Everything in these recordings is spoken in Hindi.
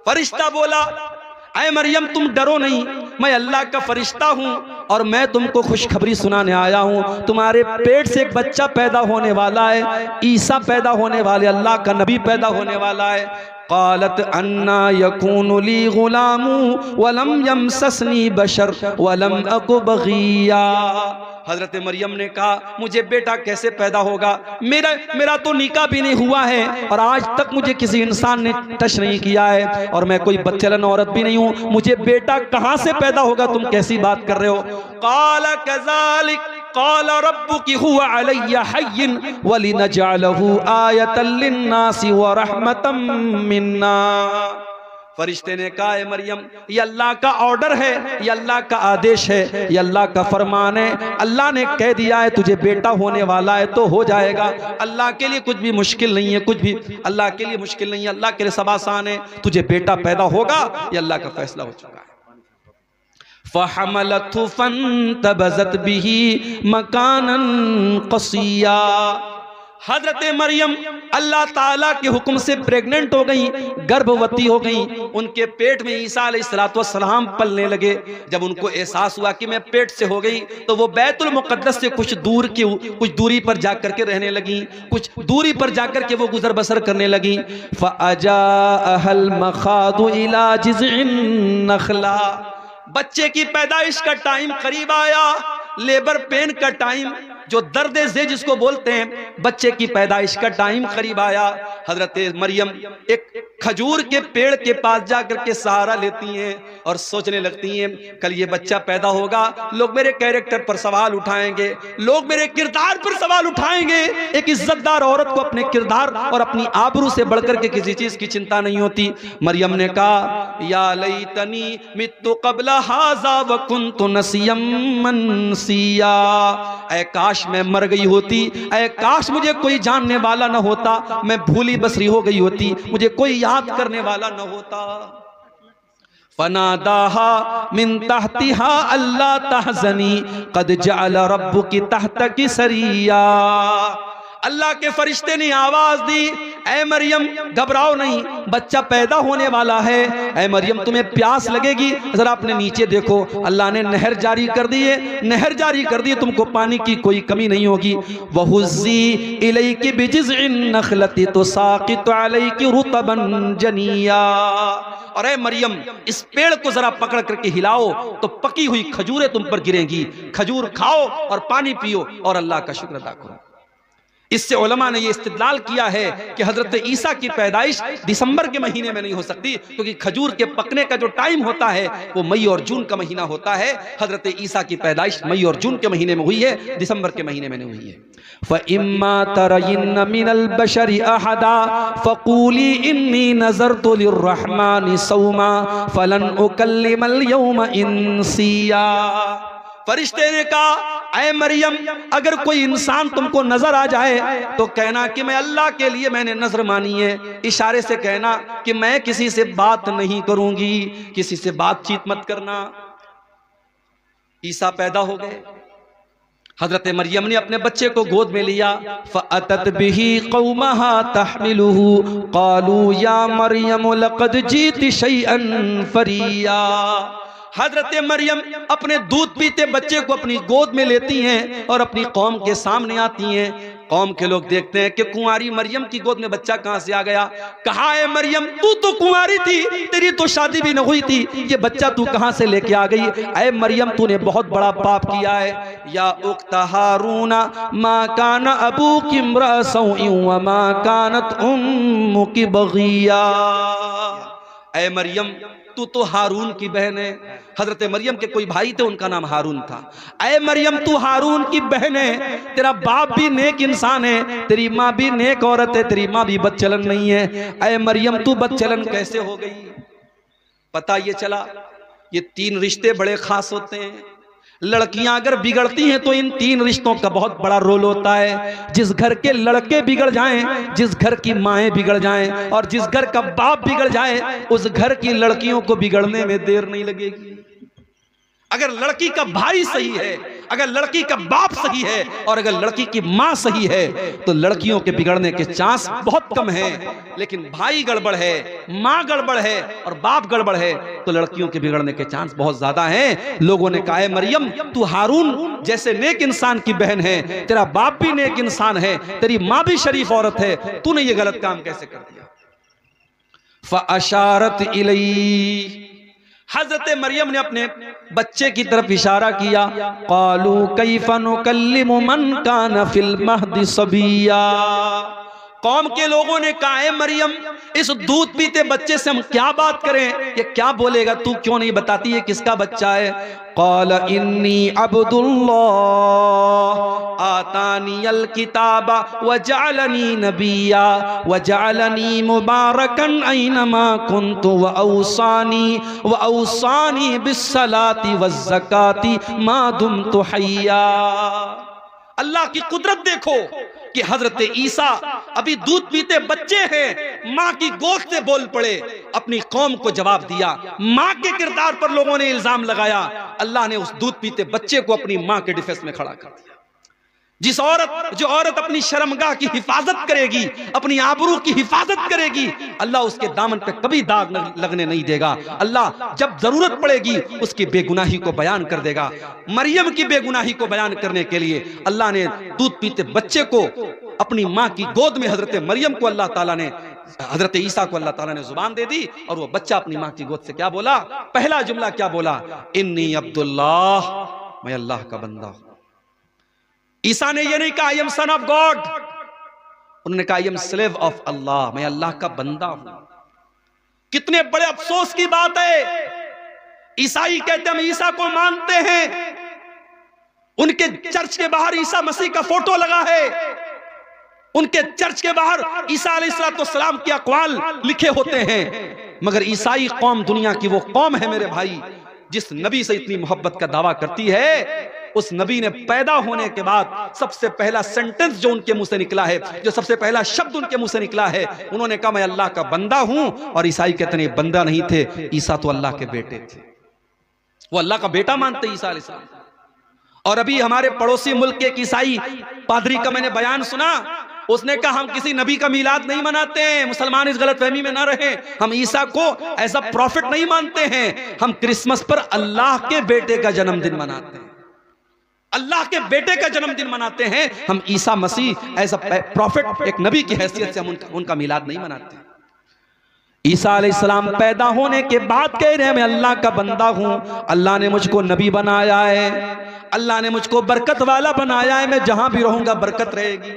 फरिश्ता बोला, ऐ मरियम तुम डरो नहीं, मैं अल्लाह का फरिश्ता हूँ और मैं तुमको खुशखबरी सुनाने आया हूँ। तुम्हारे पेट से एक बच्चा पैदा होने वाला है, ईसा पैदा होने वाले, अल्लाह का नबी पैदा होने वाला है। क़ालत अन्ना यकूनु ली गुलामु वलम यमससनी बशर वलम अकु बग़िया। हजरत मरियम ने कहा, मुझे बेटा कैसे पैदा होगा, मेरा तो निकाह भी नहीं हुआ है और आज तक मुझे किसी इंसान ने टच नहीं किया है और मैं कोई बच्चलन औरत भी नहीं हूँ, मुझे बेटा कहाँ से पैदा होगा, तुम कैसी बात कर रहे हो। क़ाल कज़ालिक क़ाल रब्बुकी हुवा अलय्या हय्यन वलिनजअलहु आयतन लिन्नासि व रहमतम मिन्ना। फरिश्ते ने कहा, है मरियम ये अल्लाह का ऑर्डर है, ये अल्लाह का आदेश है, ये अल्लाह का फरमान है। अल्लाह ने कह दिया है तुझे बेटा होने वाला है तो हो जाएगा। अल्लाह के लिए कुछ भी मुश्किल नहीं है, कुछ भी अल्लाह के लिए मुश्किल नहीं है, अल्लाह के लिए सब आसान है। तुझे बेटा पैदा होगा, ये अल्लाह का फैसला हो चुका है। फ़हमलतहु फ़ंतबज़त बिही मकानन क़सिया। हजरत मरियम अल्लाह ताला के हुक्म से प्रेग्नेंट हो गई, गर्भवती हो गई। उनके पेट में ईसा अलैहिस्सलाम पलने लगे। जब उनको एहसास हुआ कि मैं पेट से हो गई तो वो बैतुल मुक़द्दस से कुछ दूरी पर जाकर के रहने लगी, कुछ दूरी पर जाकर के वो गुजर बसर करने लगी। फ़अजाअहल मख़ादु इला जिज़इन नख़ला। बच्चे की पैदाइश का टाइम करीब आया, लेबर पेन का टाइम, जो दर्द ज़े जिसको बोलते हैं, बच्चे की पैदाइश का टाइम करीब आया। हजरत मरियम एक खजूर के पेड़ के पास जाकर के सहारा लेती हैं और सोचने लगती हैं, कल ये बच्चा पैदा होगा, लोग मेरे कैरेक्टर पर सवाल उठाएंगे, लोग मेरे किरदार पर सवाल उठाएंगे। एक इज्जतदार औरत को अपने किरदार और अपनी आबरू से बढ़कर के किसी चीज की चिंता नहीं होती। मरियम ने कहा, या लैतनी मित्तु क़ब्ल हाज़ा व कुन्तु नसियम मनसिया। ऐ काश मैं मर गई होती, ऐ काश मुझे कोई जानने वाला न होता, मैं भूली बसरी हो गई होती, मुझे कोई याद करने वाला न होता। फनादाहा मिन तहतिहा अल्ला तहज़नी क़द जअल रब्बुकी तहतकी सरिया। अल्लाह के फरिश्ते ने आवाज दी, ऐ मरियम घबराओ नहीं, बच्चा पैदा होने वाला है। ऐ मरियम तुम्हें प्यास लगेगी, जरा अपने नीचे देखो, अल्लाह ने नहर जारी कर दी है, नहर जारी कर दी, तुमको पानी की कोई कमी नहीं होगी। वहुज़्ज़ी इलैकी बिजिज़इन नख़लति तुसाक़ितु अलैकी रुतबन जनिया। और ऐ मरियम इस पेड़ को जरा पकड़ करके हिलाओ तो पकी हुई खजूरें तुम पर गिरेंगी, खजूर खाओ और पानी पियो और अल्लाह का शुक्र अदा करो। इससे उलमा ने ये इस्तिदलाल किया है कि हजरत ईसा की पैदाइश दिसंबर के महीने में नहीं हो सकती, क्योंकि खजूर के पकने का जो टाइम होता है वो मई और जून का महीना होता है। हजरत ईसा की पैदाइश मई और जून के महीने में हुई है, दिसंबर के महीने में नहीं हुई है। फ़इम्मा तरयिन्न मिनल बशरि अहदा फ़क़ूली इन्नी नज़रतु लिर्रहमानि सौमा फ़लन उकल्लिमल यौमा इंसिया। फरिश्ते ने कहा, ऐ मरियम अगर कोई इंसान तुमको नजर आ जाए तो कहना कि मैं अल्लाह के लिए मैंने नजर मानी है, इशारे से कहना कि मैं किसी से बात नहीं करूंगी, किसी से बातचीत मत करना। ईसा पैदा हो गए, हजरत मरियम ने अपने बच्चे को गोद में लिया। फ़अतत बिही क़ौमहा तहमिलुहु क़ालू या मरियम लक़द जीति शैअन फ़रिया। हजरत मरियम अपने दूध पीते बच्चे को अपनी गोद में लेती हैं और अपनी कौम के सामने आती हैं। कौम के लोग देखते हैं कि कुंवारी मरियम की गोद में बच्चा कहां से आ गया। कहा, है मरियम तू तो कुंवारी थी, तेरी तो शादी भी न हुई थी, ये बच्चा तू कहां से लेके आ गई। ऐ मरियम तूने बहुत बड़ा पाप किया है। या उख्त हारूना मा कान अबूकी इम्रा सौइन व मा कानत उम्मुकी बगिया। ऐ मरियम तू तो हारून की बहन है। हजरत मरियम के कोई भाई थे, उनका नाम हारून था। ऐ मरियम तू हारून की बहन है, तेरा बाप भी नेक इंसान है, तेरी माँ भी नेक औरत है, तेरी माँ भी बदचलन नहीं है। ऐ मरियम तू बदचलन कैसे हो गई। पता ये चला ये तीन रिश्ते बड़े खास होते हैं। लड़कियां अगर बिगड़ती हैं तो इन तीन रिश्तों का बहुत बड़ा रोल होता है। जिस घर के लड़के बिगड़ जाएं, जिस घर की माएँ बिगड़ जाएं और जिस घर का बाप बिगड़ जाए, उस घर की लड़कियों को बिगड़ने में देर नहीं लगेगी। अगर लड़की का भाई सही है, अगर लड़की का बाप सही है और अगर लड़की की माँ सही है तो लड़कियों के बिगड़ने के चांस बहुत कम हैं। लेकिन भाई गड़बड़ है, माँ गड़बड़ है और बाप गड़बड़ है तो लड़कियों के बिगड़ने के चांस बहुत ज्यादा हैं। लोगों ने कहा, मरियम तू हारून जैसे नेक इंसान की बहन है, तेरा बाप भी नेक इंसान है, तेरी माँ भी शरीफ औरत है, तूने ये गलत काम कैसे कर दिया? फ़अशारत इलैहि, हजरत मरियम ने अपने बच्चे की तरफ इशारा किया। क़ालू कैफ़ नुकल्लिमु मन कान फिल महदि सबिया, कौम के लोगों ने कहा, है मरियम इस दूध पीते बच्चे से हम क्या बात करें, ये क्या बोलेगा, तू क्यों नहीं बताती है किसका बच्चा है? क़ाल इन्नी अब्दुल्लाह आतानियल किताबा व जअलनी नबिया व जअलनी मुबारकन ऐनमा कुन्तु व औसानी बिस्सलाति वज़्ज़काति मा दुम्तु हय्या। अल्लाह की कुदरत देखो कि हजरत ईसा अभी दूध पीते बच्चे हैं, माँ की गोद से बोल पड़े, अपनी कौम को जवाब दिया। माँ के किरदार पर लोगों ने इल्जाम लगाया, अल्लाह ने उस दूध पीते बच्चे को अपनी माँ के डिफेंस में खड़ा कर दिया। जो औरत अपनी शर्मगाह की हिफाजत करेगी, अपनी आबरू की हिफाजत करेगी, अल्लाह उसके दामन पे कभी दाग लगने नहीं देगा। अल्लाह जब जरूरत पड़ेगी उसकी बेगुनाही को बयान कर देगा। मरियम की बेगुनाही को बयान करने के लिए अल्लाह ने दूध पीते बच्चे को अपनी माँ की गोद में, हजरत मरियम को अल्लाह ताला ने, हजरत ईसा को अल्लाह ताला ने जुबान दे दी और वो बच्चा अपनी माँ की गोद से क्या बोला? पहला जुमला क्या बोला? इन्नी अब्दुल्लाह, मैं अल्लाह का बंदा हूं। ईसा ने यह नहीं कहा I am son of God, उन्होंने कहा आई एम स्लेव ऑफ अल्लाह, मैं अल्लाह का बंदा हूं। कितने बड़े अफसोस की बात है, ईसाई कहते हैं हम ईसा को मानते हैं, उनके चर्च के बाहर ईसा मसीह का फोटो लगा है, उनके चर्च के बाहर ईसा अलैहिस्सलाम के अक़वाल लिखे होते हैं, मगर ईसाई कौम दुनिया की वो कौम है मेरे भाई जिस नबी से इतनी मोहब्बत का दावा करती है। उस नबी ने पैदा होने के बाद सबसे पहला सेंटेंस जो उनके मुंह से निकला है, जो सबसे पहला शब्द उनके मुंह से निकला है, उन्होंने कहा मैं अल्लाह का बंदा हूं। और ईसाई कहते हैं बंदा नहीं थे, ईसा तो अल्लाह के बेटे थे, वो अल्लाह का बेटा मानते ईसा अलैहिस्सलाम। और अभी हमारे पड़ोसी मुल्क के एक ईसाई पादरी का मैंने बयान सुना, उसने कहा हम किसी नबी का मिलाद नहीं मनाते हैं, मुसलमान इस गलतफहमी में ना रहे, हम ईसा को एज अ प्रॉफिट नहीं मानते हैं, हम क्रिसमस पर अल्लाह के बेटे का जन्मदिन मनाते हैं, अल्लाह के बेटे का जन्मदिन मनाते हैं, हम Isa Masih as a profit, एक नबी की हैसियत से हम उनका मिलाद नहीं मनाते। ईसा अलैहिस्सलाम पैदा होने के बाद कह रहे हैं मैं अल्लाह का बंदा हूं, अल्लाह ने मुझको नबी बनाया है, अल्लाह ने मुझको बरकत वाला बनाया है, मैं जहां भी रहूंगा बरकत रहेगी।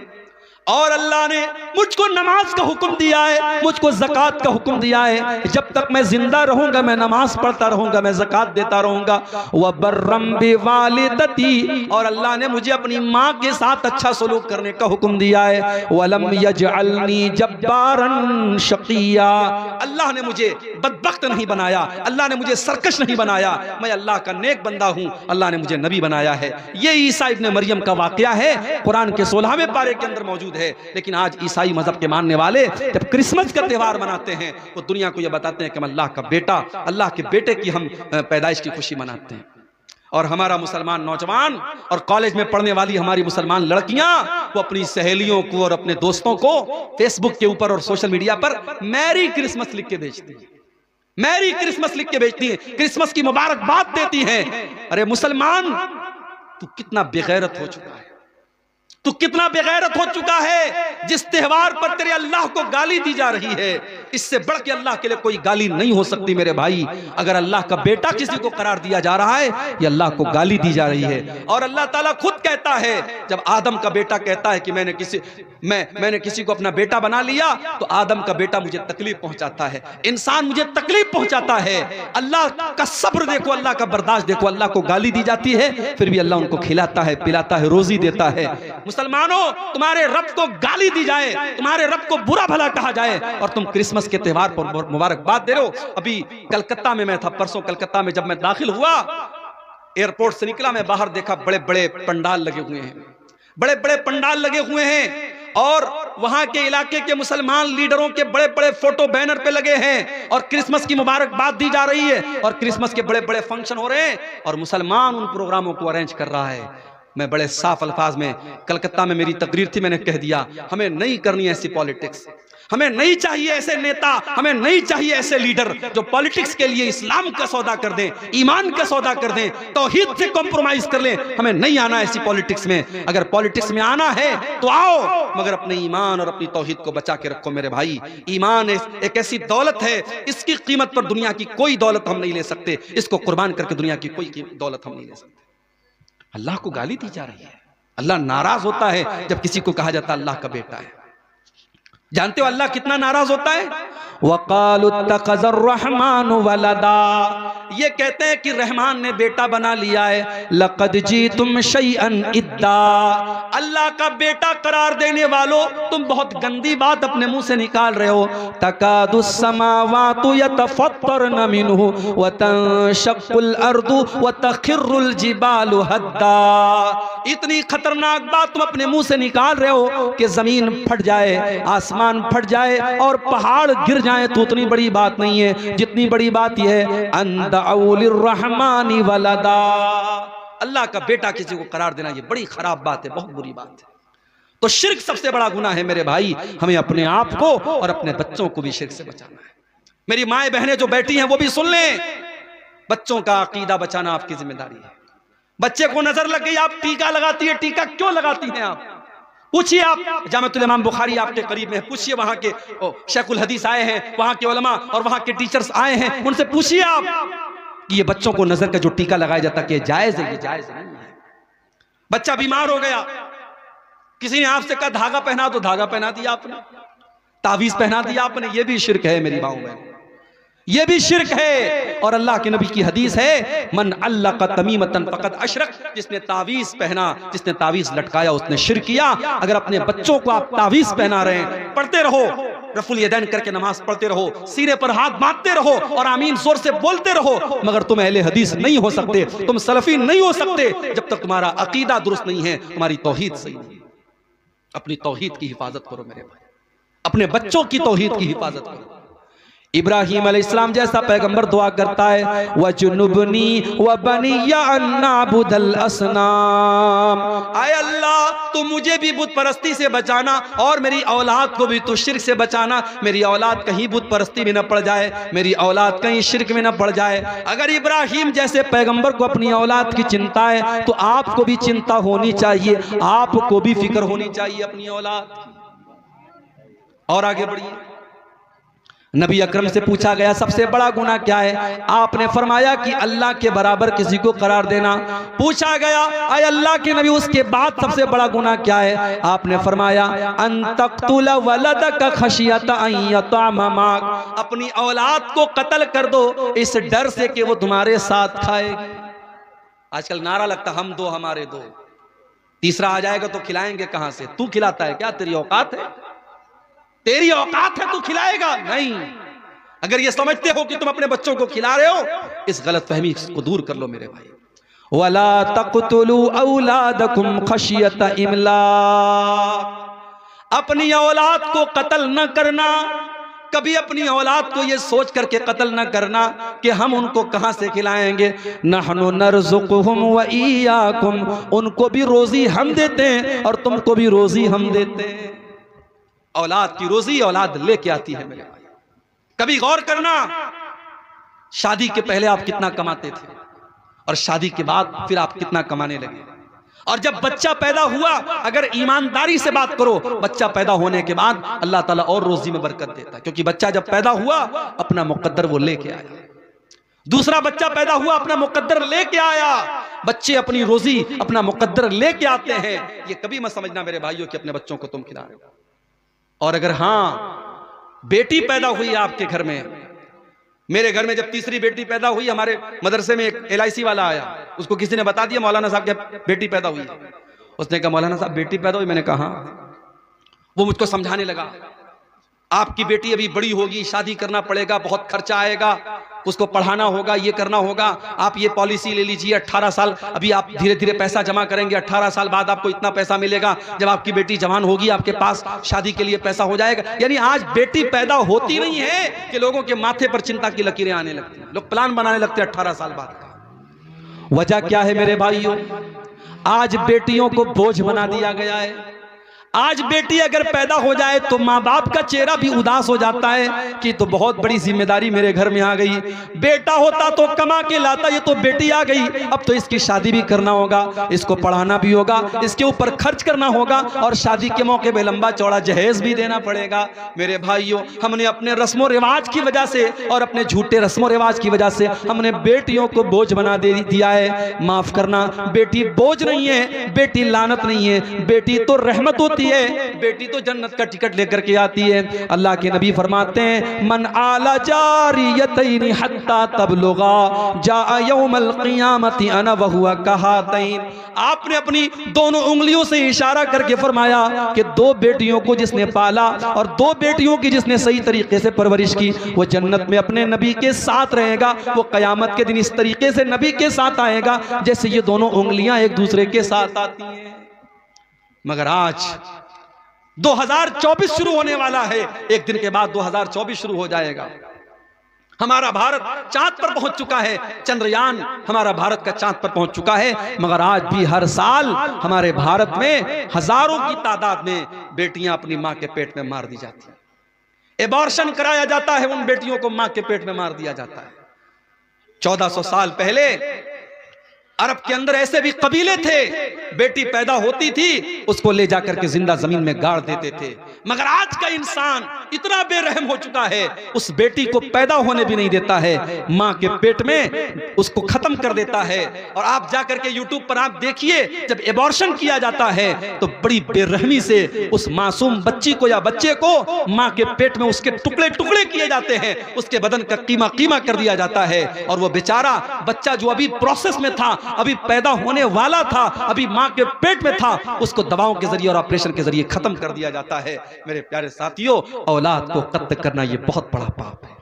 और अल्लाह ने मुझको नमाज का हुक्म दिया है, मुझको ज़कात का हुक्म दिया है, जब तक मैं जिंदा रहूंगा मैं नमाज पढ़ता रहूंगा, मैं ज़कात देता रहूंगा। व बर्रम बिवालिदती, और अल्लाह ने मुझे अपनी माँ के साथ अच्छा सलूक करने का हुक्म दिया है। वलम यजअलनी जब्बारन शकिया, अल्लाह ने मुझे बदबख्त नहीं बनाया, अल्लाह ने मुझे सरकश नहीं बनाया, मैं अल्लाह का नेक बंदा हूँ, अल्लाह ने मुझे नबी बनाया है। ये ईसा इब्ने मरियम का वाकया है, कुरान के 16वें पारे के अंदर मौजूद है। लेकिन आज ईसाई मजहब के मानने वाले जब क्रिसमस का त्योहार मनाते हैं वो दुनिया को यह बताते हैं कि हम अल्लाह का बेटा, अल्लाह के बेटे की हम पैदाइश की खुशी मनाते हैं। और हमारा मुसलमान नौजवान और कॉलेज में पढ़ने वाली हमारी मुसलमान लड़कियां वो अपनी सहेलियों को और अपने दोस्तों को फेसबुक के ऊपर और सोशल मीडिया पर मैरी क्रिसमस लिख के भेजती हैं, मैरी क्रिसमस लिख के भेजती हैं, क्रिसमस की मुबारकबाद देती हैं। अरे मुसलमान तू कितना बेगैरत हो चुका है, तू कितना बेगैरत हो चुका है, जिस त्योहार पर तेरे अल्लाह को गाली दी जा रही है, इससे बढ़ के अल्लाह के लिए कोई गाली नहीं हो सकती मेरे भाई। अगर अल्लाह का बेटा किसी को करार दिया जा रहा है ये अल्लाह को गाली दी जा रही है। और अल्लाह ताला खुद कहता है, जब आदम का बेटा कहता है कि मैंने किसी को अपना बेटा बना लिया, तो आदम का बेटा मुझे तकलीफ पहुंचाता है, इंसान मुझे तकलीफ पहुंचाता है। अल्लाह का सब्र देखो, अल्लाह का बर्दाश्त देखो, अल्लाह को गाली दी जाती है फिर भी अल्लाह उनको खिलाता है, पिलाता है, रोजी देता है। मुसलमानों तुम्हारे रब को गाली दी जाए, तुम्हारे रब को बुरा भला कहा जाए और तुम क्रिसमस के त्योहार पर मुबारकबाद दे रहे हो। अभी कलकत्ता में मैं था, परसों कलकत्ता में जब मैं दाखिल हुआ, एयरपोर्ट से निकला, मैं बाहर देखा बड़े बड़े पंडाल लगे हुए हैं, बड़े बड़े पंडाल लगे हुए हैं और वहां के इलाके के मुसलमान लीडरों के बड़े बड़े फोटो बैनर पे लगे हैं और क्रिसमस की मुबारकबाद दी जा रही है और क्रिसमस के बड़े बड़े फंक्शन हो रहे हैं और मुसलमान उन प्रोग्रामों को अरेंज कर रहा है। मैं बड़े साफ अल्फाज में, कलकत्ता में मेरी तकरीर थी, मैंने कह दिया हमें नहीं करनी ऐसी पॉलिटिक्स, हमें नहीं चाहिए ऐसे नेता, हमें नहीं चाहिए ऐसे लीडर जो पॉलिटिक्स के लिए इस्लाम का सौदा कर दें, ईमान का सौदा कर दें, तौहीद से कॉम्प्रोमाइज कर लें। हमें नहीं आना ऐसी पॉलिटिक्स में। अगर पॉलिटिक्स में आना है तो आओ, मगर अपने ईमान और अपनी तौहीद को बचा के रखो मेरे भाई। ईमान एक ऐसी दौलत है, इसकी कीमत पर दुनिया की कोई दौलत हम नहीं ले सकते, इसको कुर्बान करके दुनिया की कोई दौलत हम नहीं ले सकते। अल्लाह को गाली दी जा रही है। अल्लाह नाराज होता है जब किसी को कहा जाता है अल्लाह का बेटा है। जानते हो अल्लाह कितना नाराज होता है? वक़ालु इत्तख़ज़र रहमान वलदा, ये कहते हैं कि रहमान ने बेटा बना लिया है। लक़द जीतुम शैअन इद्दा, अल्लाह का बेटा करार देने वालों, तुम बहुत गंदी बात अपने मुंह से निकाल रहे हो। तकादुस समावातु यतफ़त्तरन मिन्हु व तंशक़्क़ुल अर्दु व तख़िर्रुल जिबालु हद्दा, इतनी खतरनाक बात तुम अपने मुंह से निकाल रहे हो कि जमीन फट जाए, आसमान फट जाए और पहाड़ गिर जाए तो उतनी बड़ी बात नहीं है जितनी बड़ी बात यह है अंदअउ लिर्रहमानी वलदा, अल्लाह का बेटा किसी को करार देना ये बड़ी खराब बात है, बहुत बुरी बात है। तो शिर्क सबसे बड़ा गुनाह है मेरे भाई। हमें अपने आप को और अपने बच्चों को भी शिर्क से बचाना है। मेरी माएं बहनें जो बैठी हैं वो भी सुन लें, बच्चों का अकीदा बचाना आपकी जिम्मेदारी है। बच्चे को नजर लग गई, आप टीका लगाती है, टीका क्यों लगाती हैं आप? पूछिए, आप जामिअतुल इमाम बुखारी आपके करीब में है, पूछिए वहां के शेखुल हदीस आए हैं, वहां के उलमा और वहां के टीचर्स आए हैं, उनसे पूछिए आप कि ये बच्चों को नजर का जो टीका लगाया जाता है जायज है? ये जायज नहीं है। बच्चा बीमार हो गया, किसी ने आपसे कहा धागा पहना, तो धागा पहना दिया आपने, तावीज पहना दिया आपने, ये भी शिर्क है मेरी माओ बहन, ये भी शिर्क है। और अल्लाह के नबी की हदीस है मन अल्लक़ तमीमतन फ़क़द अशरक, जिसने तावीज पहना, जिसने तावीज लटकाया उसने शिर्क किया। अगर अपने बच्चों को आप तावीज पहना रहे हैं, पढ़ते रहो, रफुल यदैन करके नमाज पढ़ते रहो, सीने पर हाथ बांधते रहो और आमीन जोर से बोलते रहो, मगर तुम अहले हदीस नहीं हो सकते, तुम सलफी नहीं हो सकते जब तक तुम्हारा अकीदा दुरुस्त नहीं है, तुम्हारी तौहीद सही नहीं। अपनी तौहीद की हिफाजत करो मेरे भाई, अपने बच्चों की तौहीद की हिफाजत करो। इब्राहीम अलैहिस्सलाम जैसा पैगंबर दुआ करता है वजुनुबनी व बनिया अन नअबुदल असनाम, आय अल्लाह तू मुझे भी बुत परस्ती से बचाना और मेरी औलाद को भी तू शिर्क से बचाना। मेरी औलाद कहीं बुत परस्ती में न पड़ जाए, मेरी औलाद कहीं शिर्क में न पड़ जाए। अगर इब्राहीम जैसे पैगंबर को अपनी औलाद की चिंता है तो आपको भी चिंता होनी चाहिए, आपको भी फिक्र होनी चाहिए अपनी औलाद की। और आगे बढ़िए, नबी अकरम से पूछा गया सबसे बड़ा गुनाह क्या है? आपने फरमाया कि अल्लाह के बराबर किसी को करार देना। पूछा गया अय अल्लाह के नबी उसके बाद सबसे बड़ा गुनाह क्या है? आपने फरमाया अन तक़्तुल वलदक खशियत अन यतअम माक, अपनी औलाद को कत्ल कर दो इस डर से कि वो तुम्हारे साथ खाएगी। आजकल नारा लगता हम दो हमारे दो, तीसरा आ जाएगा तो खिलाएंगे कहां से? तू खिलाता है क्या? तेरी औकात है? तेरी औकात है तू खिलाएगा? नहीं। अगर ये समझते हो कि तुम अपने बच्चों को खिला रहे हो, इस गलत फहमी को दूर कर लो मेरे भाई। वला तक़तुलू औलादकुम खशियत इमलाक, अपनी औलाद को कत्ल न करना, कभी अपनी औलाद को ये सोच करके कत्ल न करना कि हम उनको कहां से खिलाएंगे। नहनु नरज़ुकुहुम व इय्याकुम, उनको भी रोजी हम देते हैं और तुमको भी रोजी हम देते हैं। औलाद की रोजी औलाद लेके आती है मेरे भाई। कभी गौर करना, शादी के पहले आप कितना कमाते थे और शादी के बाद फिर आप कितना कमाने लगे। और जब बच्चा पैदा हुआ, अगर ईमानदारी से बात करो, बच्चा पैदा होने के बाद अल्लाह ताला और रोजी में बरकत देता है, क्योंकि बच्चा जब पैदा हुआ अपना मुकद्दर वो लेके आया। दूसरा बच्चा पैदा हुआ, अपना मुकद्दर लेके आया। बच्चे अपनी रोजी अपना मुकद्दर लेके आते हैं। ये कभी मत समझना मेरे भाइयों कि अपने बच्चों को तुम खिला रहे हो। और अगर हाँ बेटी पैदा हुई आपके घर में, मेरे घर में जब तीसरी बेटी पैदा हुई, हमारे मदरसे में एक LIC वाला आया, उसको किसी ने बता दिया मौलाना साहब की बेटी पैदा हुई। उसने कहा मौलाना साहब बेटी पैदा हुई? मैंने कहा हाँ। वो मुझको समझाने लगा आपकी बेटी अभी बड़ी होगी, शादी करना पड़ेगा, बहुत खर्चा आएगा, उसको पढ़ाना होगा, ये करना होगा, आप ये पॉलिसी ले लीजिए 18 साल, अभी आप धीरे धीरे पैसा जमा करेंगे, 18 साल बाद आपको इतना पैसा मिलेगा, जब आपकी बेटी जवान होगी आपके पास शादी के लिए पैसा हो जाएगा। यानी आज बेटी पैदा होती नहीं है कि लोगों के माथे पर चिंता की लकीरें आने लगती हैं, लोग प्लान बनाने लगते हैं 18 साल बाद का। वजह क्या है मेरे भाइयों? आज बेटियों को बोझ बना दिया गया है। आज बेटी अगर पैदा हो जाए तो माँ बाप का चेहरा भी उदास हो जाता है कि तो बहुत बड़ी जिम्मेदारी मेरे घर में आ गई। बेटा होता तो कमा के लाता, ये तो बेटी आ गई, अब तो इसकी शादी भी करना होगा, इसको पढ़ाना भी होगा, इसके ऊपर खर्च करना होगा और शादी के मौके पे लंबा चौड़ा जहेज भी देना पड़ेगा। मेरे भाइयों, हमने अपने रस्मों रिवाज की वजह से और अपने झूठे रस्मों रिवाज की वजह से हमने बेटियों को बोझ बना दिया है। माफ करना, बेटी बोझ नहीं है, बेटी लानत नहीं है, बेटी तो रहमत होती है, बेटी तो जन्नत का टिकट लेकर के आती है। अल्लाह के नबी फरमाते हैं, मन आला जारियतैन हत्ता तबलुगा जा यौमल क़ियामति अना व हुवा कहातैन। आपने अपनी दोनों उंगलियों से इशारा करके फरमाया कि दो बेटियों को जिसने पाला और दो बेटियों की जिसने सही तरीके से परवरिश की, वो जन्नत में अपने नबी के साथ रहेगा। वो क़यामत के दिन इस तरीके से नबी के साथ आएगा जैसे ये दोनों उंगलियां एक दूसरे के साथ आती हैं। मगर आज 2024 शुरू होने वाला है, एक दिन के बाद 2024 शुरू हो जाएगा। हमारा भारत चांद पर पहुंच चुका है, चंद्रयान हमारा भारत का चांद पर पहुंच चुका है, मगर आज भी हर साल हमारे भारत में हजारों की तादाद में बेटियां अपनी मां के पेट में मार दी जाती हैं। एबॉर्शन कराया जाता है, उन बेटियों को मां के पेट में मार दिया जाता है। 1400 साल पहले अरब के अंदर ऐसे भी कबीले थे, बेटी पैदा होती थी उसको ले जाकर के जिंदा जमीन में गाड़ देते थे। मगर आज का इंसान इतना बेरहम हो चुका है, उस बेटी को पैदा होने भी नहीं देता है, मां के पेट में उसको खत्म कर देता है। और आप जाकर के यूट्यूब पर आप देखिए, जब एबॉर्शन किया जाता है तो बड़ी बेरहमी से उस मासूम बच्ची को या बच्चे को मां के पेट में उसके टुकड़े टुकड़े किए जाते हैं, उसके बदन का कीमा कीमा कर दिया जाता है। और वो बेचारा बच्चा जो अभी प्रोसेस में था, अभी पैदा होने वाला था, अभी मां के पेट में था, उसको दवाओं के जरिए और ऑपरेशन के जरिए खत्म कर दिया जाता है। मेरे प्यारे साथियों, औलाद को कत्ल करना ये बहुत बड़ा पाप है।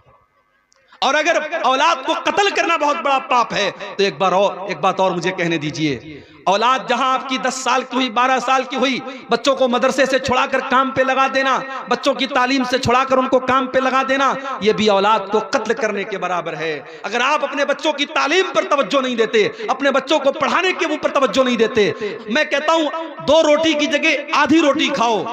और अगर औलाद को कत्ल करना बहुत बड़ा पाप है तो एक बात और मुझे कहने दीजिए, औलाद जहां आपकी 10 साल की हुई, 12 साल की हुई, बच्चों को मदरसे से छुड़ाकर काम पे लगा देना, बच्चों की तालीम से छुड़ाकर उनको काम पे लगा देना, यह भी औलाद को कत्ल करने के बराबर है। अगर आप अपने बच्चों की तालीम पर तवज्जो नहीं देते, अपने बच्चों को पढ़ाने के ऊपर तवज्जो नहीं देते, मैं कहता हूं 2 रोटी की जगह आधी रोटी खाओ,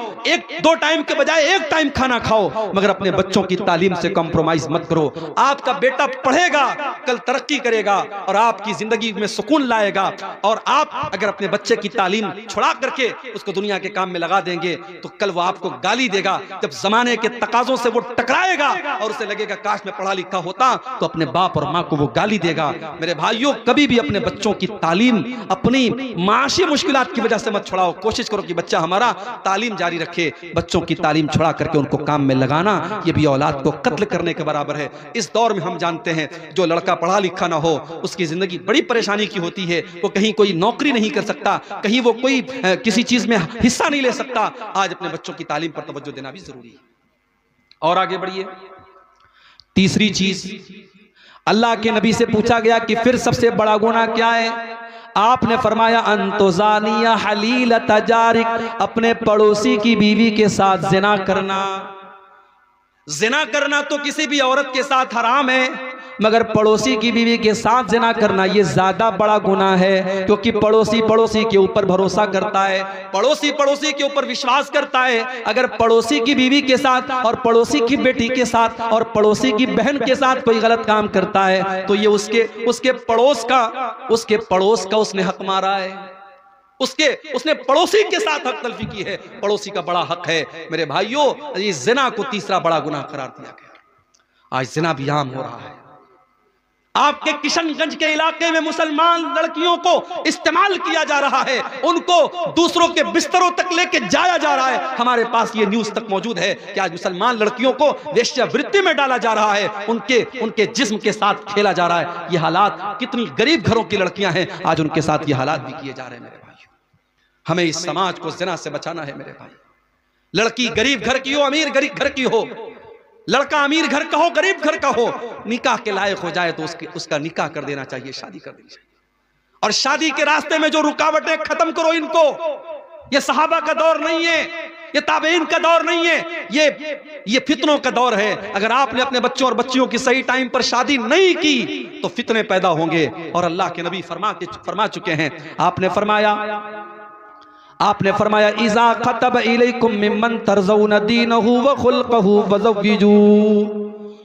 2 टाइम के बजाय 1 टाइम खाना खाओ, मगर अपने बच्चों की तालीम से कॉम्प्रोमाइज मत करो। आपका बेटा पढ़ेगा, कल तरक्की करेगा और आपकी जिंदगी में सुकून लाएगा। और आप अगर अपने बच्चे की तालीम छुड़ा करके उसको दुनिया के काम में लगा देंगे तो कल वो आपको गाली देगा। जब जमाने के तकाजों से वो टकराएगा और उसे लगेगा काश मैं पढ़ा लिखा होता, तो अपने बाप और माँ को वो गाली देगा। मेरे भाइयों, कभी भी अपने बच्चों की तालीम अपनी माशी मुश्किलात की वजह से मत छुड़ाओ। कोशिश करो कि बच्चा हमारा तालीम जारी रखे। बच्चों की तालीम छुड़ा करके उनको काम में लगाना, ये भी औलाद को कत्ल करने के बराबर है। इस दौर में हम जानते हैं, जो लड़का पढ़ा लिखा ना हो उसकी जिंदगी बड़ी परेशानी की होती है। वो कहीं कोई नौकरी नहीं कर सकता, कहीं वो कोई किसी चीज में हिस्सा नहीं ले सकता। आज अपने बच्चों की तालीम पर तवज्जो देना भी जरूरी है। और आगे बढ़िए, तीसरी चीज, अल्लाह के नबी से पूछा गया कि फिर सबसे बड़ा गुनाह क्या है? आपने फरमाया अंतुजानिया हलील तजारिक, अपने पड़ोसी की बीवी के साथ जिना करना। जिना करना तो किसी भी औरत के साथ हराम है, मगर पड़ोसी की बीवी के साथ जिना करना ये ज्यादा बड़ा गुनाह है, क्योंकि पड़ोसी पड़ोसी के ऊपर भरोसा करता है, पड़ोसी पड़ोसी के ऊपर विश्वास करता है। अगर पड़ोसी की बीवी के साथ और पड़ोसी की बेटी के साथ और पड़ोसी की बहन के साथ कोई गलत काम करता है तो ये उसके पड़ोस का उसने हक मारा है, उसने पड़ोसी के साथ हक तलफी की है। पड़ोसी का बड़ा हक है। मेरे भाइयों, ये जिना को तीसरा बड़ा गुनाह करार दिया गया। आज जिना भी आम हो रहा है। आपके किशनगंज के इलाके में मुसलमान लड़कियों को इस्तेमाल किया जा रहा है, उनको दूसरों के बिस्तरों तक लेके जाया जा रहा है। हमारे पास ये न्यूज तक मौजूद है कि आज मुसलमान लड़कियों को वेश्यावृत्ति में डाला जा रहा है, उनके जिस्म के साथ खेला जा रहा है। ये हालात, कितनी गरीब घरों की लड़कियां हैं, आज उनके साथ ये हालात भी किए जा रहे हैं। मेरे भाई, हमें इस समाज को जिना से बचाना है। मेरे भाई, लड़की गरीब घर की हो, अमीर गरीब घर की हो, लड़का अमीर घर का हो, गरीब घर का हो, निकाह के लायक हो जाए तो उसका निकाह कर देना चाहिए, शादी कर देनी चाहिए। और शादी के रास्ते में जो रुकावटें, खत्म करो इनको। ये सहाबा का दौर नहीं है, ये ताबईन का दौर नहीं है, ये फितनों का दौर है। अगर आपने अपने बच्चों और बच्चियों की सही टाइम पर शादी नहीं की तो फितने पैदा होंगे। और अल्लाह के नबी फरमा चुके हैं, आपने फरमाया इज़ा खतब इलैकुम मिम्मन तर्ज़ौन दीनहु व खुल्क़हु फज़व्विजू।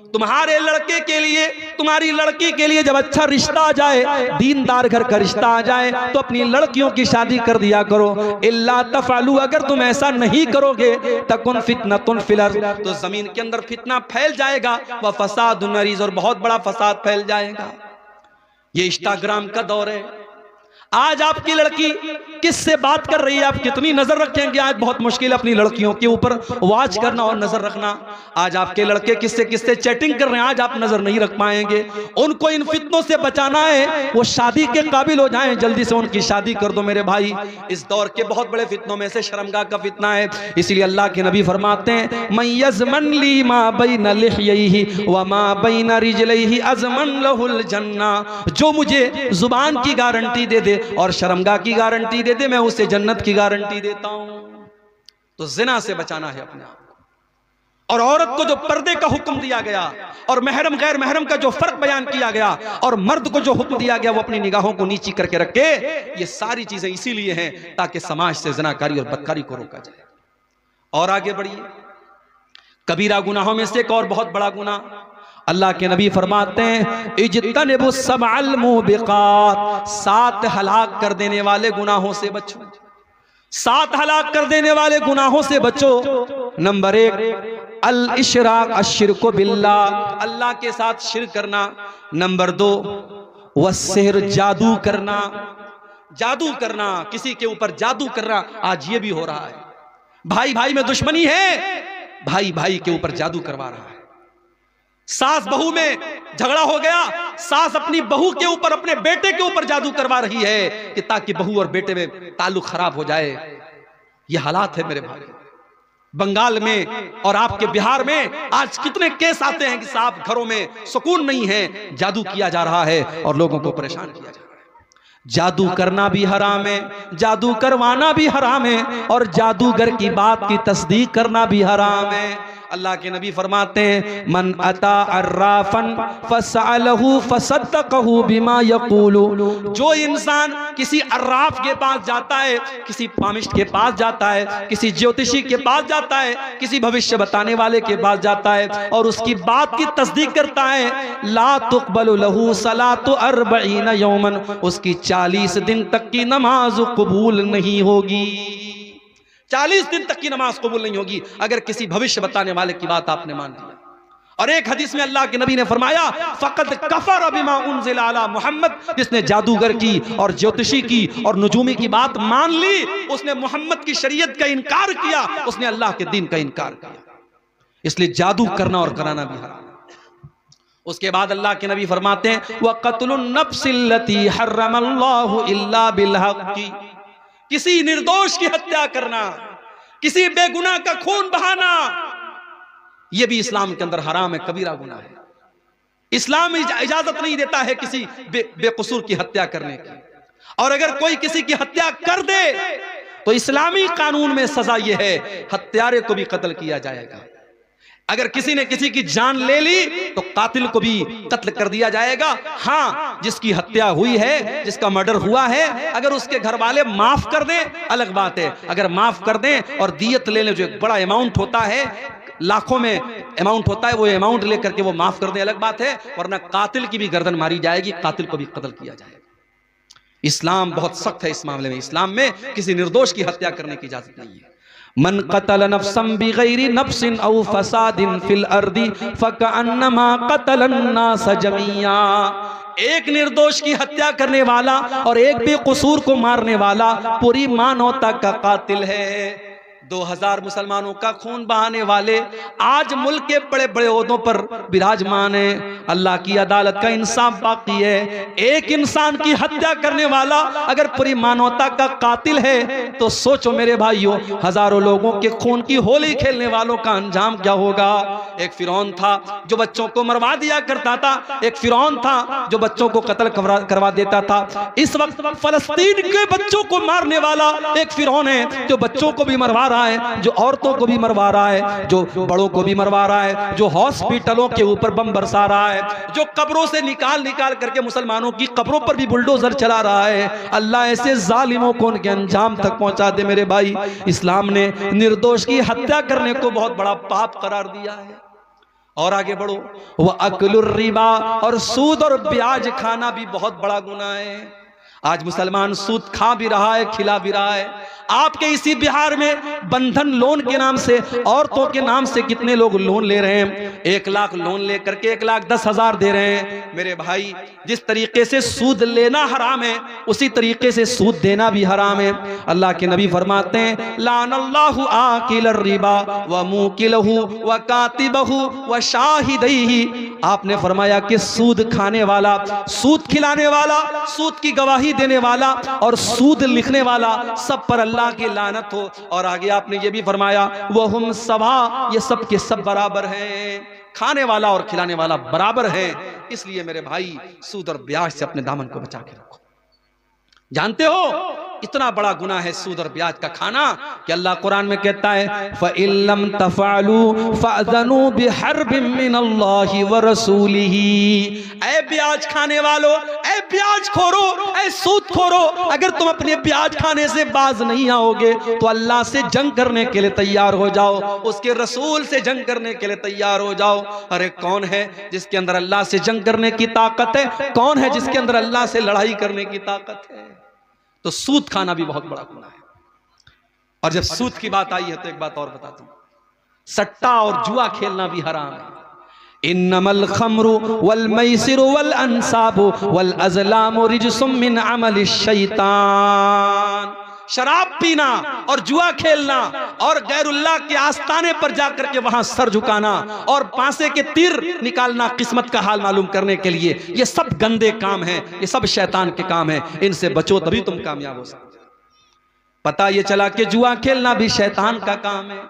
तुम्हारे लड़के के लिए, तुम्हारी लड़की के लिए जब अच्छा रिश्ता आ जाए, दीनदार घर का रिश्ता आ जाए, तो अपनी लड़कियों की शादी कर दिया करो। इल्ला तफ़अलू, अगर तुम ऐसा नहीं करोगे, तकुन फितनतुन फिल अर्ज़, तो जमीन के अंदर फितना फैल जाएगा, व फसादुन अरीज़, और बहुत बड़ा फसाद फैल जाएगा। ये इंस्टाग्राम का दौर है। आज आपकी लड़की किससे बात कर रही है, आप कितनी नजर रखेंगे? आज बहुत मुश्किल है अपनी लड़कियों के ऊपर वॉच करना और नजर रखना। आज आपके लड़के किससे चैटिंग कर रहे हैं, आज आप नजर नहीं रख पाएंगे। उनको इन फितनों से बचाना है, वो शादी के काबिल हो जाएं, जल्दी से उनकी शादी कर दो मेरे भाई। इस दौर के बहुत बड़े फितनों में से शर्मगाह का फितना है। इसीलिए अल्लाह के नबी फरमाते हैं, मन यज़मन ली मा बैन लिह्यैहि व मा बैन रिजलैहि अज़मन लहुल जन्ना। जो मुझे जुबान की गारंटी दे दे और शर्मगाह की गारंटी दे दे, मैं उसे जन्नत की गारंटी देता हूं। तो जिना से बचाना है अपने आप को। और औरत को जो पर्दे का हुक्म दिया गया और महरम गैर महरम का जो फर्क बयान किया गया और मर्द को जो हुक्म दिया गया वो अपनी निगाहों को नीची करके रखे, ये सारी चीजें इसीलिए हैं ताकि समाज से जिनाकारी और बदकारी को रोका जाए। और आगे बढ़िए, कबीरा गुनाहों में से एक और बहुत बड़ा गुनाह, अल्लाह के नबी फरमाते हैं, इज्तनिबु सबअल मुबिकात, 7 हलाक कर देने वाले गुनाहों से बचो। 7 हलाक कर देने वाले गुनाहों से बचो। नंबर 1 अल इशराक, अश्शिरकु बिल्लाह, अल्लाह के साथ शिर्क करना। नंबर 2 वस्सिहर, जादू करना। जादू करना, किसी के ऊपर जादू करना, आज ये भी हो रहा है। भाई भाई में दुश्मनी है, भाई भाई के ऊपर जादू करवा रहा है। सास बहू में झगड़ा हो गया, सास अपनी बहू के ऊपर, अपने बेटे के ऊपर जादू करवा रही है कि ताकि बहू और बेटे में ताल्लुक खराब हो जाए। ये हालात है मेरे भाई। बंगाल में और आपके बिहार में आज कितने केस आते हैं कि साहब घरों में सुकून नहीं है, जादू किया जा रहा है और लोगों को परेशान किया जा रहा है। जादू करना भी हराम है, जादू करवाना भी हराम है, और जादूगर की बात की तस्दीक करना भी हराम है। अल्लाह के नबी फरमाते हैं, मन अता अर्राफन फसअलहु फसद्दक़हु बिमा यक़ूलु। जो इंसान किसी अर्राफ के पास जाता है, किसी पामिस्ट के पास जाता है, किसी ज्योतिषी के पास जाता है, किसी भविष्य बताने वाले के पास जाता है और उसकी बात की तस्दीक करता है, ला तुक़बलु लहू सलातु 40 यौमन, उसकी 40 दिन तक की नमाज कबूल नहीं होगी। 40 दिन तक की नमाज कबूल नहीं होगी अगर किसी भविष्य बताने वाले की बात आपने मान लिया। और एक हदीस में अल्लाह के नबी ने फरमाया, फ़क़द कफ़र बिमा उन्ज़िला अला मुहम्मद, जिसने जादूगर की और ज्योतिषी की और नुजूमी की बात मान ली, उसने मोहम्मद की शरीयत का इनकार किया, उसने अल्लाह के दीन का इनकार किया। इसलिए जादू करना और कराना भी हराम है। उसके बाद अल्लाह के नबी फरमाते हैं, व क़त्लुन नफ्सिल्लती हर्रमल्लाहु इल्ला बिलहक़्क़ि, किसी निर्दोष की हत्या करना, किसी बेगुनाह का खून बहाना, यह भी इस्लाम के अंदर हराम है, कबीरा गुनाह है। इस्लाम इजाजत नहीं देता है किसी बेकसूर की हत्या करने की। और अगर कोई किसी की हत्या कर दे तो इस्लामी कानून में सजा यह है, हत्यारे को भी कत्ल किया जाएगा। अगर किसी ने किसी की जान ले ली तो कातिल को भी कत्ल कर दिया जाएगा। हाँ, जिसकी हत्या हुई है, जिसका मर्डर हुआ है, अगर उसके घर वाले माफ कर दें अलग बात है। अगर माफ कर दें और दियत ले लें, जो एक बड़ा अमाउंट होता है, लाखों में अमाउंट होता है, वो अमाउंट लेकर के वो माफ कर दें अलग बात है, वरना कातिल की भी गर्दन मारी जाएगी, कातिल को भी कत्ल किया जाएगा। इस्लाम बहुत सख्त है इस मामले में। इस्लाम में किसी निर्दोष की हत्या करने की इजाजत नहीं है। मन क़तल नफ्सन बिग़ैरि नफ्सिन औ फ़सादिन फ़िल अर्दि फ़कअन्नमा क़तलन नास जमीआ। एक निर्दोष की हत्या करने वाला और एक बेकसूर को मारने वाला पूरी मानवता का कातिल है। 2000 मुसलमानों का खून बहाने वाले आज मुल्क के बड़े बड़े ओहदों पर विराजमान है। अल्लाह की अदालत का इंसाफ बाकी है। एक इंसान की हत्या करने वाला अगर पूरी मानवता का कातिल है तो सोचो मेरे भाइयों, हजारों लोगों के खून की होली खेलने वालों का अंजाम क्या होगा। एक फिरौन था जो बच्चों को मरवा दिया करता था, एक फिरौन था जो बच्चों को कत्ल करवा देता था। इस वक्त फलस्तीन के बच्चों को मारने वाला एक फिरौन है जो बच्चों को भी मरवा रहा है, जो औरतों को भी मरवा रहा है, जो बड़ों को भी मरवा रहा है, जो हॉस्पिटलों के ऊपर बम बरसा रहा है, जो कब्रों से निकाल करके मुसलमानों की कब्रों पर भी बुलडोजर चला रहा है। अल्लाह ऐसे जालिमों को उनके अंजाम तक पहुंचा दे मेरे भाई। इस्लाम ने निर्दोष की हत्या करने को बहुत बड़ा पाप करार दिया है। और आगे बढ़ो, वह अकलुर रिबा, और सूद और ब्याज खाना भी बहुत बड़ा गुनाह है। आज मुसलमान सूद खा भी रहा है, खिला भी रहा है। आपके इसी बिहार में बंधन लोन के नाम से, औरतों के नाम से कितने लोग लोन ले रहे हैं। 1 लाख लोन लेकर के 1,10,000 दे रहे हैं। मेरे भाई, जिस तरीके से सूद लेना हराम है उसी तरीके से सूद देना भी हराम है। अल्लाह के नबी फरमाते हैं, लानल्लाहु आकिल रिबा व मुकिलहु व कातिबहु व शाहिदैहि। आपने फरमाया कि सूद खाने वाला, सूद खिलाने वाला, सूद की गवाही देने वाला और सूद लिखने वाला, सब पर अल्लाह की लानत हो। और आगे आपने ये भी फरमाया, वहुम सवा, ये सब के सब बराबर हैं। खाने वाला और खिलाने वाला बराबर है। इसलिए मेरे भाई, सूद और ब्याज से अपने दामन को बचा के रखो। जानते हो इतना बड़ा गुनाह है सूद और ब्याज का खाना कि अल्लाह कुरान में कहता है, फ़इल्लम तफ़अलू फ़अज़नू बिहर्बिम मिनल्लाहि व रसूलिही। ऐ ब्याज खाने वालों, ऐ ब्याज खोरो, ऐ सूद खोरो, अगर तुम अपने ब्याज खाने से बाज नहीं आओगे तो अल्लाह से जंग करने के लिए तैयार हो जाओ, उसके रसूल से जंग करने के लिए तैयार हो जाओ। अरे कौन है जिसके अंदर अल्लाह से जंग करने की ताकत है? कौन है जिसके अंदर अल्लाह से लड़ाई करने की ताकत है? तो सूद खाना भी बहुत बड़ा गुनाह है। और जब सूद की बात आई है तो एक बात और बताता हूं, सट्टा और जुआ खेलना भी हराम है। इन्नमल खम्रु वल मैसिरु वल अंसाबु वल अज़लामु रिजसुम मिन अमलिश शैतान। शराब पीना और जुआ खेलना और गैरुल्लाह के आस्ताने पर जाकर के वहां सर झुकाना और पांसे के तीर निकालना किस्मत का हाल मालूम करने के लिए, ये सब गंदे काम हैं, ये सब शैतान के काम हैं। इनसे बचो तभी तुम कामयाब हो सकते। पता ये चला कि जुआ खेलना भी शैतान का काम है।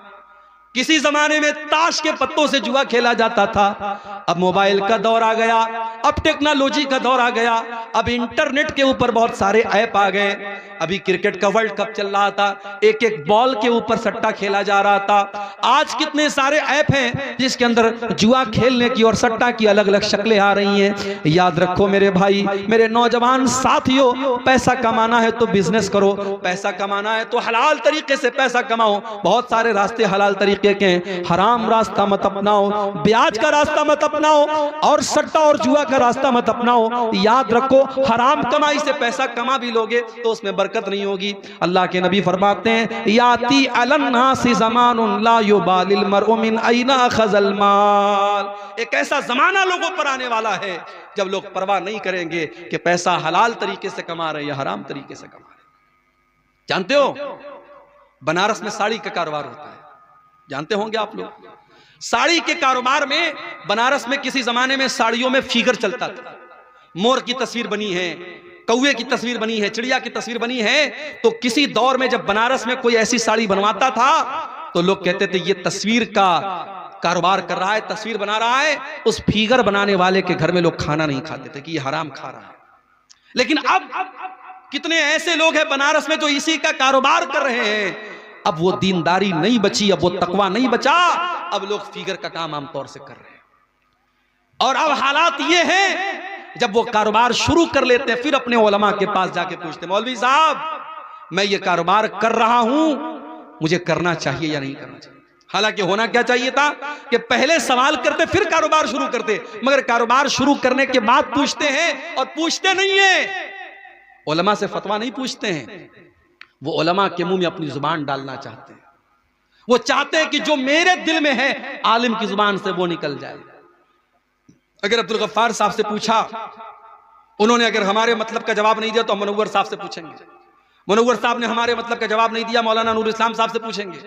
किसी जमाने में ताश के पत्तों से जुआ खेला जाता था, अब मोबाइल का दौर आ गया, अब टेक्नोलॉजी का दौर आ गया, अब इंटरनेट के ऊपर बहुत सारे ऐप आ गए। अभी क्रिकेट का वर्ल्ड कप चल रहा था, एक एक बॉल के ऊपर सट्टा खेला जा रहा था। आज कितने सारे ऐप हैं जिसके अंदर जुआ खेलने की और सट्टा की अलग अलग शक्लें आ रही हैं। याद रखो मेरे भाई, मेरे नौजवान साथियों, पैसा कमाना है तो बिजनेस करो, पैसा कमाना है तो हलाल तरीके से पैसा कमाओ। बहुत सारे रास्ते हलाल तरीके के, हराम रास्ता मत अपनाओ, ब्याज का रास्ता मत अपनाओ और सट्टा और जुआ का रास्ता मत अपनाओ। याद रखो, हराम कमाई से पैसा कमा भी लोगे तो उसमें बरकत नहीं होगी। अल्लाह के नबी फरमाते हैं, याती अलन्नासी ज़मानुन ला युबालिल मरउ मिन ऐना अख़ज़ल माल। एक ऐसा जमाना लोगों पर आने वाला है जब लोग परवाह नहीं करेंगे कि पैसा हलाल तरीके से कमा रहे या हराम तरीके से कमा रहे। जानते हो बनारस में साड़ी का कारोबार होता है, जानते होंगे आप लोग। साड़ी के कारोबार में बनारस में किसी जमाने में साड़ियों में फिगर चलता था। मोर की तस्वीर बनी है, कौवे की तस्वीर बनी है, चिड़िया की तस्वीर बनी है। तो किसी दौर में जब बनारस में कोई ऐसी साड़ी बनवाता था तो लोग कहते थे ये तस्वीर का कारोबार कर रहा है, तस्वीर बना रहा है। उस फिगर बनाने वाले के घर में लोग खाना नहीं खाते थे कि ये हराम खा रहा है। लेकिन अब कितने ऐसे लोग हैं बनारस में जो इसी का कारोबार कर रहे हैं। अब वो दीनदारी नहीं बची, अब वो तकवा नहीं बचा, अब लोग फिगर का काम आमतौर से कर रहे हैं। और अब हालात ये हैं, जब वो कारोबार शुरू कर लेते हैं फिर अपने उलमा के पास जाके पूछते हैं, मौलवी साहब मैं ये कारोबार कर रहा हूं, मुझे करना चाहिए या नहीं करना चाहिए। हालांकि होना क्या चाहिए था कि पहले सवाल करते फिर कारोबार शुरू करते, मगर कारोबार शुरू करने के बाद पूछते हैं और पूछते नहीं है। उलमा से फतवा नहीं पूछते हैं, वो उलमा के मुंह में अपनी जुबान डालना चाहते हैं। वो चाहते हैं कि जो मेरे दिल में है आलिम की जुबान से वो निकल जाए। अगर अब्दुल गफ्फार साहब से पूछा, उन्होंने अगर हमारे मतलब का जवाब नहीं दिया तो हम मुनव्वर साहब से पूछेंगे। मुनव्वर साहब ने हमारे मतलब का जवाब नहीं दिया, मौलाना नूर इस्लाम साहब से पूछेंगे।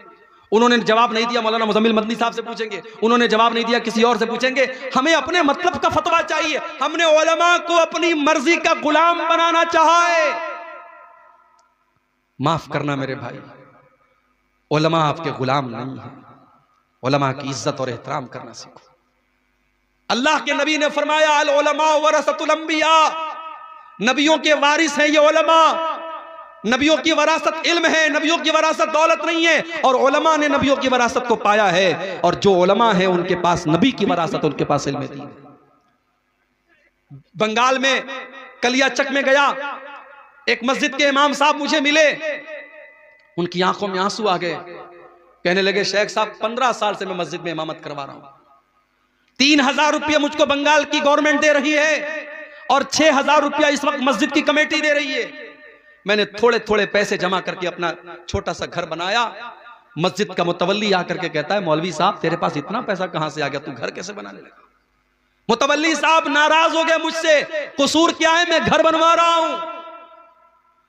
उन्होंने जवाब नहीं दिया, मौलाना मुजम्मिल मदनी साहब से पूछेंगे, उन्होंने जवाब नहीं दिया, किसी और से पूछेंगे। हमें अपने मतलब का फतवा चाहिए। हमने उलमा को अपनी मर्जी का गुलाम बनाना चाहा है। माफ करना मेरे भाई, उलमा आपके गुलाम नहीं है। उलमा की इज्जत और एहतराम करना सीखो। अल्लाह के नबी ने फरमाया, अल उलमा वरसतुल अंबिया, नबियों के वारिस हैं ये उलमा। नबियों की वरासत इल्म है, नबियों की वरासत दौलत नहीं है। और उलमा ने नबियों की वरासत को पाया है। और जो उलमा है उनके पास नबी की वरासत, उनके पास इल्म दीन है। बंगाल में कलियाचक में गया, एक मस्जिद के इमाम साहब मुझे मिले। उनकी आंखों में आंसू आ गए। कहने लगे, शेख साहब 15 साल से मैं मस्जिद में इमामत करवा रहा हूं। 3000 रुपया मुझको बंगाल की गवर्नमेंट दे रही है और 6000 रुपया इस वक्त मस्जिद की कमेटी दे रही है। मैंने थोड़े थोड़े पैसे जमा करके अपना छोटा सा घर बनाया। मस्जिद का मुतवल्ली आकर के कहता है, मौलवी साहब तेरे पास इतना पैसा कहां से आ गया, तू घर कैसे बनाने लगा? मुतवल्ली साहब नाराज हो गए मुझसे। कसूर क्या है, मैं घर बनवा रहा हूं।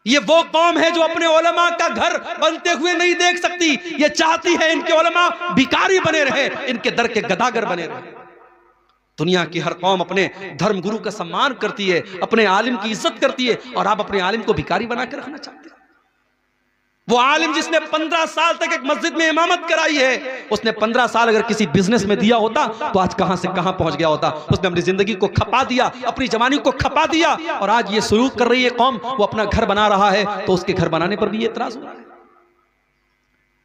ये वो कौम है जो अपने उलमा का घर बनते हुए नहीं देख सकती। ये चाहती है इनके उलमा भिखारी बने रहे, इनके दर के गदागर बने रहे। दुनिया की हर कौम अपने धर्म गुरु का सम्मान करती है, अपने आलिम की इज्जत करती है, और आप अपने आलिम को भिखारी बना के रखना चाहते हैं। वो आलिम जिसने 15 साल तक एक मस्जिद में इमामत कराई है, उसने 15 साल अगर किसी बिजनेस में दिया होता तो आज कहां से कहां पहुंच गया होता। उसने अपनी जिंदगी को खपा दिया, अपनी जवानी को खपा दिया, और आज ये सुलूक कर रही है कौम, वो अपना घर बना रहा है तो उसके घर बनाने पर भी ये इतराज हो रहा है।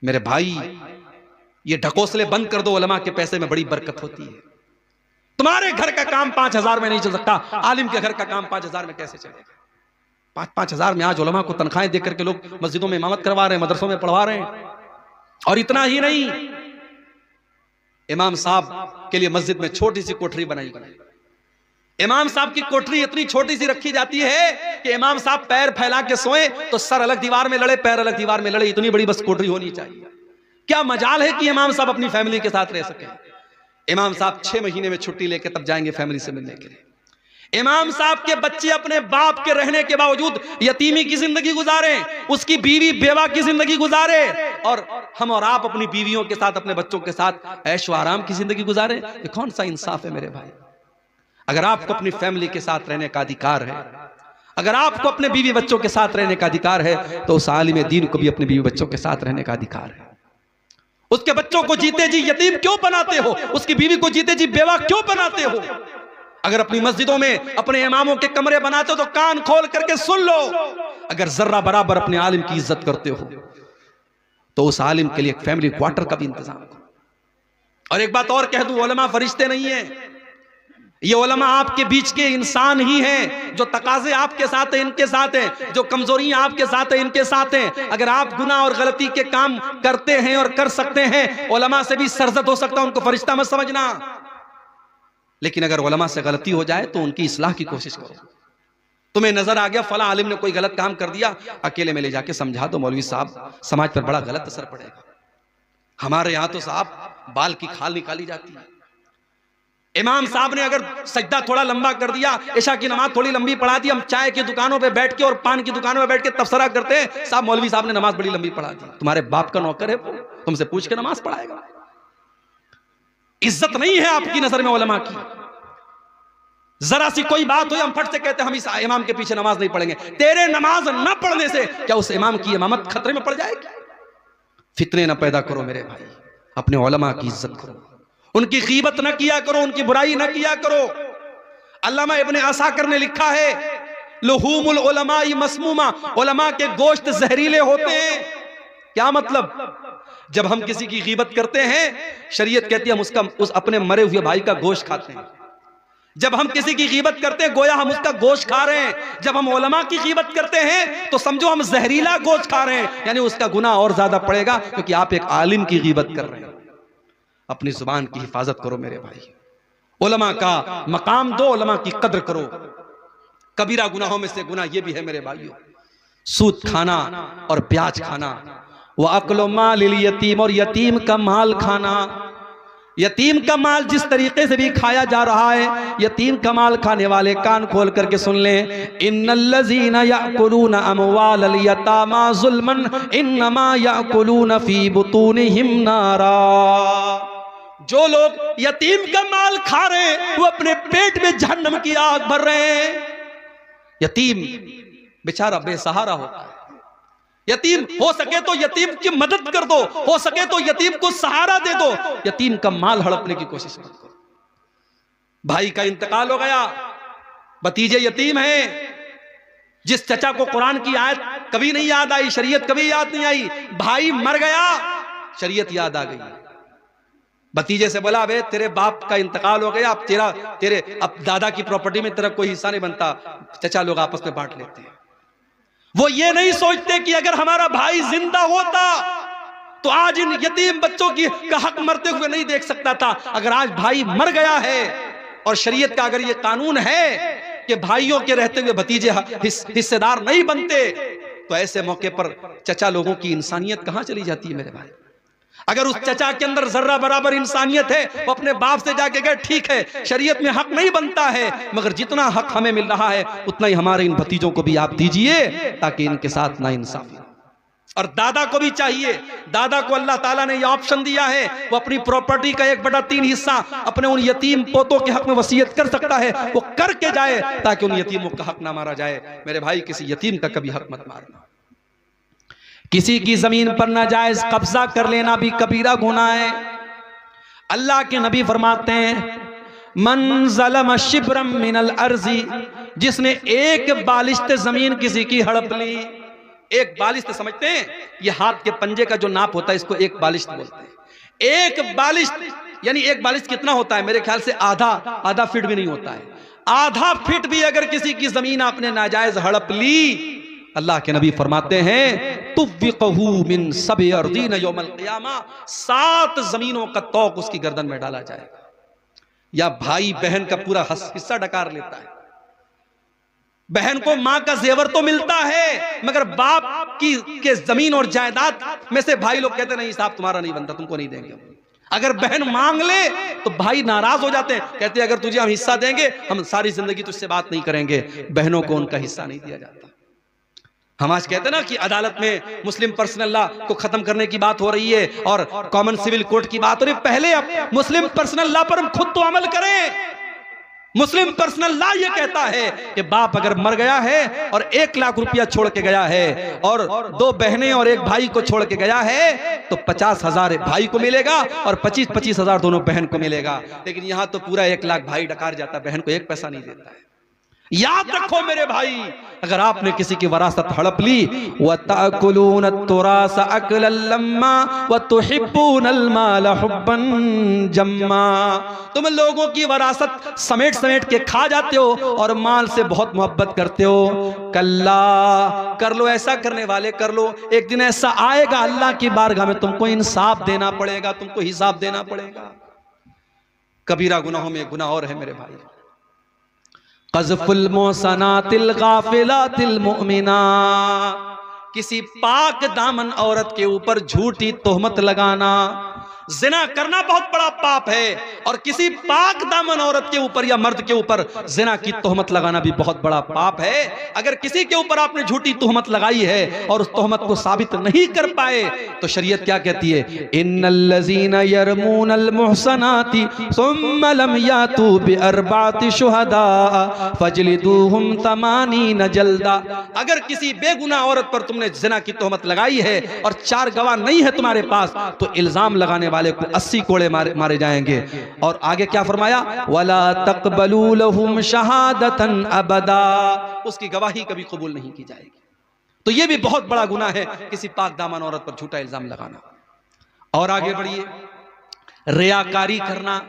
मेरे भाई, ये ढकोसले बंद कर दो। उलमा के पैसे में बड़ी बरकत होती है। तुम्हारे घर का काम 5000 में नहीं चल सकता, आलिम के घर का काम 5000 में कैसे चलेगा? 5-5 हजार में आज उलमा को तनख्वाहें देकर के लोग मस्जिदों में इमामत करवा रहे हैं, मदरसों में पढ़वा रहे हैं। और इतना ही नहीं, इमाम साहब के लिए मस्जिद में छोटी सी कोठरी बनाई गई। इमाम साहब की कोठरी इतनी छोटी सी रखी जाती है कि इमाम साहब पैर फैला के सोए तो सर अलग दीवार में लड़े, पैर अलग दीवार में लड़े, इतनी बड़ी बस कोठरी होनी चाहिए। क्या मजाल है कि इमाम साहब अपनी फैमिली के साथ रह सके। इमाम साहब 6 महीने में छुट्टी लेके तब जाएंगे फैमिली से मिलने के लिए। इमाम साहब के बच्चे अपने बाप के रहने के बावजूद यतीमी की जिंदगी गुजारे, उसकी बीवी बेवा की जिंदगी गुजारे, और हम और आप अपनी बीवियों के साथ, अपने बच्चों के साथ ऐश व आराम की जिंदगी गुजारे। ये कौन सा इंसाफ है मेरे भाई? अगर आपको अपनी फैमिली के साथ रहने का अधिकार है, अगर आपको अपने बीवी बच्चों के साथ रहने का अधिकार है, तो उस आलिम दीन को भी अपने बीवी बच्चों के साथ रहने का अधिकार है। उसके बच्चों को जीते जी यतीम क्यों बनाते हो? उसकी बीवी को जीते जी बेवा क्यों बनाते हो? अगर अपनी मस्जिदों में अपने इमामों के कमरे बनाते हो तो कान खोल करके सुन लो। अगर जर्रा बराबर अपने आलिम की इज्जत करते हो तो उस आलिम के लिए एक फैमिली क्वार्टर का भी इंतजाम करो। और एक बात और कह दूं, उलमा फरिश्ते नहीं है। ये उलमा आपके बीच के इंसान ही हैं। जो तकाजे आपके साथ हैं इनके साथ हैं, जो कमजोरियां आपके साथ हैं इनके साथ हैं। अगर आप गुनाह और गलती के काम करते हैं और कर सकते हैं, उलमा से भी सरजद हो सकता है, उनको फरिश्ता मत समझना। लेकिन अगर उलमा से गलती हो जाए तो उनकी इस्लाह की कोशिश करो। तुम्हें नजर आ गया फला आलिम ने कोई गलत काम कर दिया, अकेले में ले जाके समझा दो, मौलवी साहब समाज पर बड़ा गलत असर पड़ेगा। हमारे यहां तो साहब बाल की खाल निकाली जाती है। इमाम साहब ने अगर सजदा थोड़ा लंबा कर दिया, इशा की नमाज थोड़ी लंबी पढ़ा दी, हम चाय की दुकानों पे बैठ के और पान की दुकानों पे बैठ के तबसरा करते हैं, साहब मौलवी साहब ने नमाज बड़ी लंबी पढ़ा दी। तुम्हारे बाप का नौकर है, तुमसे पूछ के नमाज पढ़ाएगा। इज्जत नहीं है आपकी नजर में उलमा की। जरा सी कोई बात हो हम फट से कहते हैं हम इस इमाम के पीछे नमाज नहीं पढ़ेंगे। तेरे नमाज न पढ़ने से क्या उस इमाम की इमामत खतरे में पड़ जाएगी? फितने न पैदा करो मेरे भाई, अपने उलमा की इज्जत करो, उनकी गीबत न किया करो, उनकी बुराई न किया करो। अल्लामा इब्ने असाकिर ने लिखा है, लुहूमुल उलमाई मसमूमा, उलमा के गोश्त जहरीले होते हैं। क्या मतलब? जब हम किसी की गीबत करते हैं, शरीयत कहती है हम उस अपने मरे हुए भाई का गोश्त खाते हैं। जब हम किसी की गीबत करते हैं गोया हम उसका गोश्त खा रहे हैं। जब हम उलमा की गीबत करते हैं तो समझो हम जहरीला गोश्त खा रहे हैं, यानी उसका गुनाह और ज्यादा पड़ेगा, क्योंकि आप एक आलिम की गीबत कर रहे हैं। अपनी जुबान की हिफाजत करो मेरे भाई, उलमा का मकाम दो, उलमा की कद्र करो। कबीरा गुनाहों में से गुनाह ये भी है मेरे भाइयों, सूद खाना और ब्याज खाना, वह अक्लो माल यतीम, और यतीम का माल खाना। यतीम का माल जिस तरीके से भी खाया जा रहा है, यतीम का माल खाने वाले कान खोल करके सुन लें। इन्नल्लज़ीना याकुलूना अमवालल यतामा ज़ुल्मन इन्नमा याकुलूना फी बुतूनिहिम नारा। जो लोग यतीम का माल खा रहे हैं वो अपने पेट में जहन्नम की आग भर रहे हैं। यतीम बेचारा बेसहारा होता है। यतीम हो सके तो यतीम की मदद कर दो, हो सके तो यतीम को सहारा दे दो, यतीम का माल हड़पने की कोशिश मत करो। भाई का इंतकाल हो गया, भतीजे यतीम हैं। जिस चचा को कुरान की आयत कभी नहीं याद आई, शरीयत कभी याद नहीं आई, भाई मर गया, शरीयत याद आ गई। भतीजे से बोला, बे तेरे बाप का इंतकाल हो गया, अब तेरे अब दादा की प्रॉपर्टी में तेरा कोई हिस्सा नहीं बनता, चचा लोग आपस में बांट लेते हैं। वो ये नहीं सोचते कि अगर हमारा भाई जिंदा होता तो आज इन यतीम बच्चों का हक मरते हुए नहीं देख सकता था। अगर आज भाई मर गया है और शरीयत का अगर ये कानून है कि भाइयों के रहते हुए भतीजे हिस्सेदार नहीं बनते, तो ऐसे मौके पर चचा लोगों की इंसानियत कहां चली जाती है मेरे भाई। अगर उस चचा के अंदर जर्रा बराबर इंसानियत है, वो अपने बाप से जाके गए, ठीक है शरीयत में हक नहीं बनता है, मगर जितना हक हमें मिल रहा है उतना ही हमारे इन भतीजों को भी आप दीजिए, ताकि इनके साथ नाइंसाफी। और दादा को भी चाहिए, दादा को अल्लाह ताला ने यह ऑप्शन दिया है, वो अपनी प्रॉपर्टी का 1/3 हिस्सा अपने उन यतीम पोतों के हक में वसीयत कर सकता है, वो करके जाए ताकि उन यतीमों का हक ना मारा जाए। मेरे भाई, किसी यतीम का कभी हक मत मारना। किसी की जमीन पर नाजायज कब्जा कर लेना भी कबीरा गुनाह है। अल्लाह के नबी फरमाते हैं, मन ज़लम शिब्रम मिनल अर्ज़ी, जिसने एक बालिश्त जमीन किसी की हड़प ली। एक बालिश्त समझते हैं, ये हाथ के पंजे का जो नाप होता है, इसको एक बालिश्त बोलते हैं। एक बालिश्त यानी एक बालिश्त कितना होता है? मेरे ख्याल से आधा फीट भी नहीं होता है। आधा फीट भी अगर किसी की जमीन आपने नाजायज हड़प ली, अल्लाह के नबी फरमाते हैं, तुव्विक़हू मिन सब'i अर्दीन यौमल क़ियामा, 7 जमीनों का तौक उसकी गर्दन में डाला जाएगा। या भाई बहन का पूरा हिस्सा डकार लेता है। बहन को मां का जेवर तो मिलता है, मगर बाप के जमीन और जायदाद में से भाई लोग कहते नहीं साहब तुम्हारा नहीं बनता, तुमको नहीं देंगे। अगर बहन मांग ले तो भाई नाराज हो जाते हैं, कहते हैं अगर तुझे हम हिस्सा देंगे हम सारी जिंदगी तुझसे बात नहीं करेंगे। बहनों को उनका हिस्सा नहीं दिया जाता। हम आज कहते हैं ना कि अदालत में मुस्लिम पर्सनल लॉ को खत्म करने की बात हो रही है और कॉमन सिविल कोर्ट की बात हो रही है। पहले अब मुस्लिम पर्सनल लॉ पर हम खुद तो अमल करें। मुस्लिम पर्सनल लॉ ये कहता है कि बाप अगर मर गया है और 1 लाख रुपया छोड़ के गया है और 2 बहनें और 1 भाई को छोड़ के गया है, तो 50,000 भाई को मिलेगा और 25,000 दोनों बहन को मिलेगा। लेकिन यहां तो पूरा 1 लाख भाई डकार जाता है, बहन को 1 पैसा नहीं देता है। याद रखो मेरे भाई, अगर आपने किसी की वरासत हड़प ली, वतअकुलून तुरास अकलन लम्मा वतुहिब्बूनल माल हुब्बन जम्मा, तुम लोगों की वरासत समेट समेट के खा जाते हो और माल से बहुत मोहब्बत करते हो। कल्ला, कर लो, ऐसा करने वाले कर लो, एक दिन ऐसा आएगा अल्लाह की बारगाह में तुमको इंसाफ देना पड़ेगा, तुमको हिसाब देना पड़ेगा। कबीरा गुनाहों में गुनाह और है मेरे भाई, क़ज़्फ़ुल मुहसनातिल गाफ़िलातिल मुअमिनात, किसी पाक दामन औरत के ऊपर झूठी तोहमत लगाना। जिना करना बहुत बड़ा पाप है और किसी पाक दामन औरत के ऊपर या मर्द के ऊपर जिना की तोहमत लगाना भी बहुत बड़ा पाप है। अगर किसी के ऊपर आपने झूठी तोहमत लगाई है और उस तोहमत को साबित नहीं कर पाए, तो शरीयत क्या कहती है? इन्नल्लज़ीना यरमूनल मुहसनाति सुम्मा लम यातू बिअरबाति शुहदा फजलिदूहुम 80 जल्दा। अगर किसी बेगुनाह औरत पर तुमने जिना की तोहमत लगाई है और 4 गवाह नहीं है तुम्हारे पास, तो इल्जाम लगाने वाले को 80 कोड़े मारे जाएंगे। और आगे क्या फरमाया? वला तक़बलू लहुम शहादतन अबदा, उसकी गवाही कभी कबूल नहीं की जाएगी। तो यह भी बहुत बड़ा गुनाह है किसी पाक दामन औरत पर झूठा इल्जाम लगाना। और आगे बढ़िए, रियाकारी करना,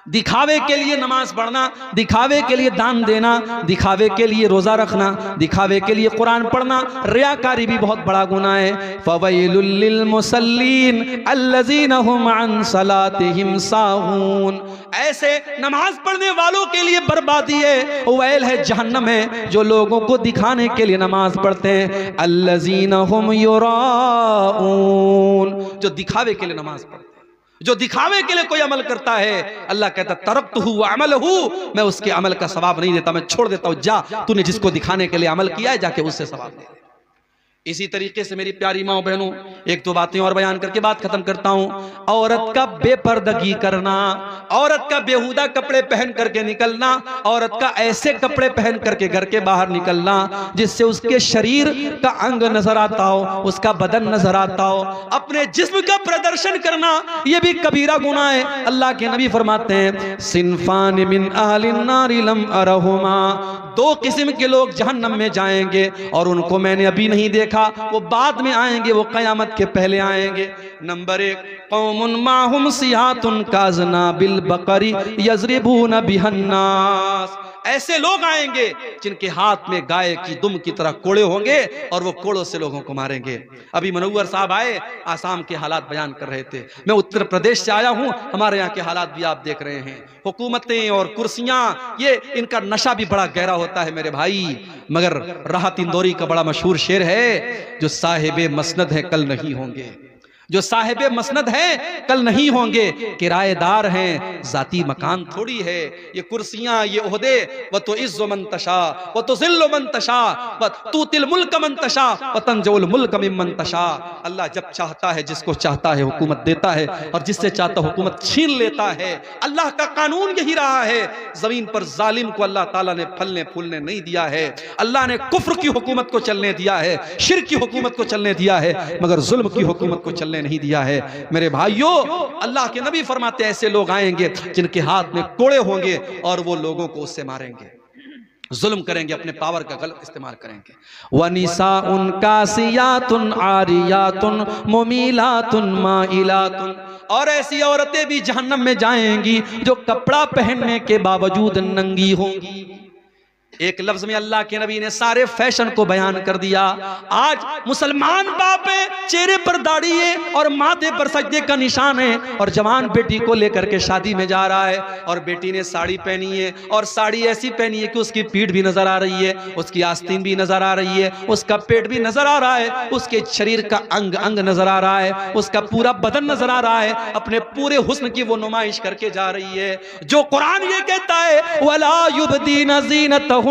दिखावे के लिए नमाज पढ़ना, दिखावे के लिए दान देना, दिखावे के लिए रोजा रखना, दिखावे के लिए कुरान पढ़ना, रियाकारी भी बहुत बड़ा गुनाह है। फवैलुल लिल मुसल्लीन अल्लज़ीना हुम अन सलातिहिम साहून, ऐसे नमाज पढ़ने वालों के लिए बर्बादी है, वैल है, जहन्नम है, जो लोगों को दिखाने के लिए नमाज पढ़ते हैं। अल्लज़ीना हुम युराऊन, जो दिखावे के लिए नमाज पढ़ते हैं, जो दिखावे के लिए कोई अमल करता है, अल्लाह कहता तरक्तहु व अमलहु, मैं उसके अमल का सवाब नहीं देता, मैं छोड़ देता हूं। जा, तूने जिसको दिखाने के लिए अमल किया है जाके उससे सवाब दे। इसी तरीके से मेरी प्यारी माओ बहनों, एक दो बातें और बयान करके बात खत्म करता हूं। औरत का बेपर्दगी करना, औरत का बेहुदा कपड़े पहन करके निकलना, औरत का ऐसे कपड़े पहन करके घर के बाहर निकलना जिससे उसके शरीर का अंग नजर आता हो, उसका बदन नजर आता हो, अपने जिस्म का प्रदर्शन करना, यह भी कबीरा गुनाह है। अल्लाह के नबी फरमाते हैं सिनफान मिन अहलिन नारि लम अरहुमा, दो किस्म के लोग जहन्नम में जाएंगे और उनको मैंने अभी नहीं देखा, वो बाद में आएंगे, वो कयामत के पहले आएंगे। नंबर 1, कौमुन माहुम सियातुन काजना बिल बकरी यजरिबून बिहन्नास, ऐसे लोग आएंगे जिनके हाथ में गाय की दुम की तरह कोड़े होंगे और वो कोड़ों से लोगों को मारेंगे। अभी मनव्वर साहब आए, आसाम के हालात बयान कर रहे थे, मैं उत्तर प्रदेश से आया हूं, हमारे यहाँ के हालात भी आप देख रहे हैं। हुकूमतें और कुर्सियां, ये इनका नशा भी बड़ा गहरा होता है मेरे भाई। मगर राहत इंदौरी का बड़ा मशहूर शेर है, जो साहिबे मसनद है कल नहीं होंगे, जो साहिबे मसनद हैं कल नहीं होंगे, किराएदार हैं, जाती मकान थोड़ी है। ये कुर्सियां, ये ओहदे, व तो इज्जो मन तशा व तो जिल्लो मन तशा व तूतिल मुल्क मन तशा व तंजुल मुल्क मिम्मन तशा। अल्लाह जब चाहता है, जिसको चाहता है हुकूमत देता है, और जिससे चाहता हुकूमत छीन लेता है। अल्लाह का कानून यही रहा है। जमीन पर जालिम को अल्लाह ताला ने फलने फूलने नहीं दिया है। अल्लाह ने कुफ्र की हुकूमत को चलने दिया है, शिर्क की हुकूमत को चलने दिया है, मगर जुल्म की हुकूमत को चलने नहीं दिया है। मेरे भाइयों, अल्लाह के नबी फरमाते ऐसे लोग आएंगे जिनके हाथ में कोड़े होंगे और वो लोगों को उससे मारेंगे, जुल्म करेंगे, अपने पावर का गलत इस्तेमाल करेंगे। वनिसाउन कासियातुन आरियातुन मुमीलातुन माइलातुन, और ऐसी औरतें भी जहन्नम में जाएंगी जो कपड़ा पहनने के बावजूद नंगी होंगी। एक लफ्ज में अल्लाह के नबी ने सारे फैशन को बयान कर दिया। आज मुसलमान बाप है, चेहरे पर दाढ़ी है और माथे पर सजदे का निशान है, और जवान बेटी को लेकर के शादी में जा रहा है, और बेटी ने साड़ी पहनी है, और साड़ी ऐसी पहनी है कि उसकी पीठ भी नजर आ रही है, उसकी आस्तीन भी नजर आ रही है, उसका पेट भी नजर आ रहा है, उसके शरीर का अंग अंग नजर आ रहा है, उसका पूरा बदन नजर आ रहा है, अपने पूरे हुस्न की वो नुमाइश करके जा रही है। जो कुरान ये कहता है वला युबदीना ज़ीनतहुन्ना,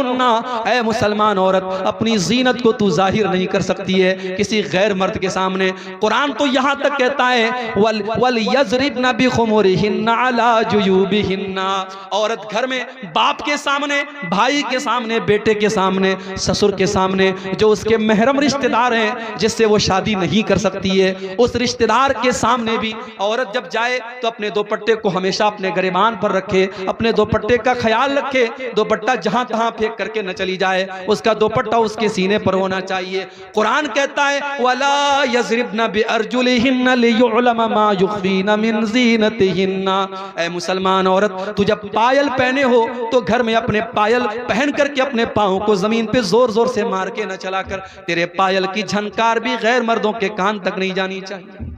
ऐ मुसलमान औरत, अपनी जीनत को तू जाहिर नहीं कर सकती है किसी गैर मर्द के सामने। कुरान तो यहां तक कहता है वल यज़रिबना बिखुमुरिहिन्ना अला जुयूबिहिन्ना, औरत घर में बाप के सामने, भाई के सामने, बेटे के सामने, ससुर के सामने, जो उसके महरम रिश्तेदार हैं जिससे वो शादी नहीं कर सकती है, उस रिश्तेदार के सामने भी औरत जब जाए तो अपने दोपट्टे को हमेशा अपने गरिबान पर रखे, अपने दोपट्टे का ख्याल रखे, दोपट्टा जहां तहां फेंक करके न चली जाए, उसका दोपट्टा उसके सीने पर होना चाहिए। कुरान कहता है वला यज़रिबना बिअरजुलिहिन्ना लियुअलम मा युखफीना मिन ज़ीनतिहिन्ना, ऐ मुसलमान औरत, तू जब पायल पहने हो तो घर में अपने पायल पहन करके अपने पांव को जमीन पे जोर जोर से मार के न चला कर, तेरे पायल की झनकार भी गैर मर्दों के कान तक नहीं जानी चाहिए।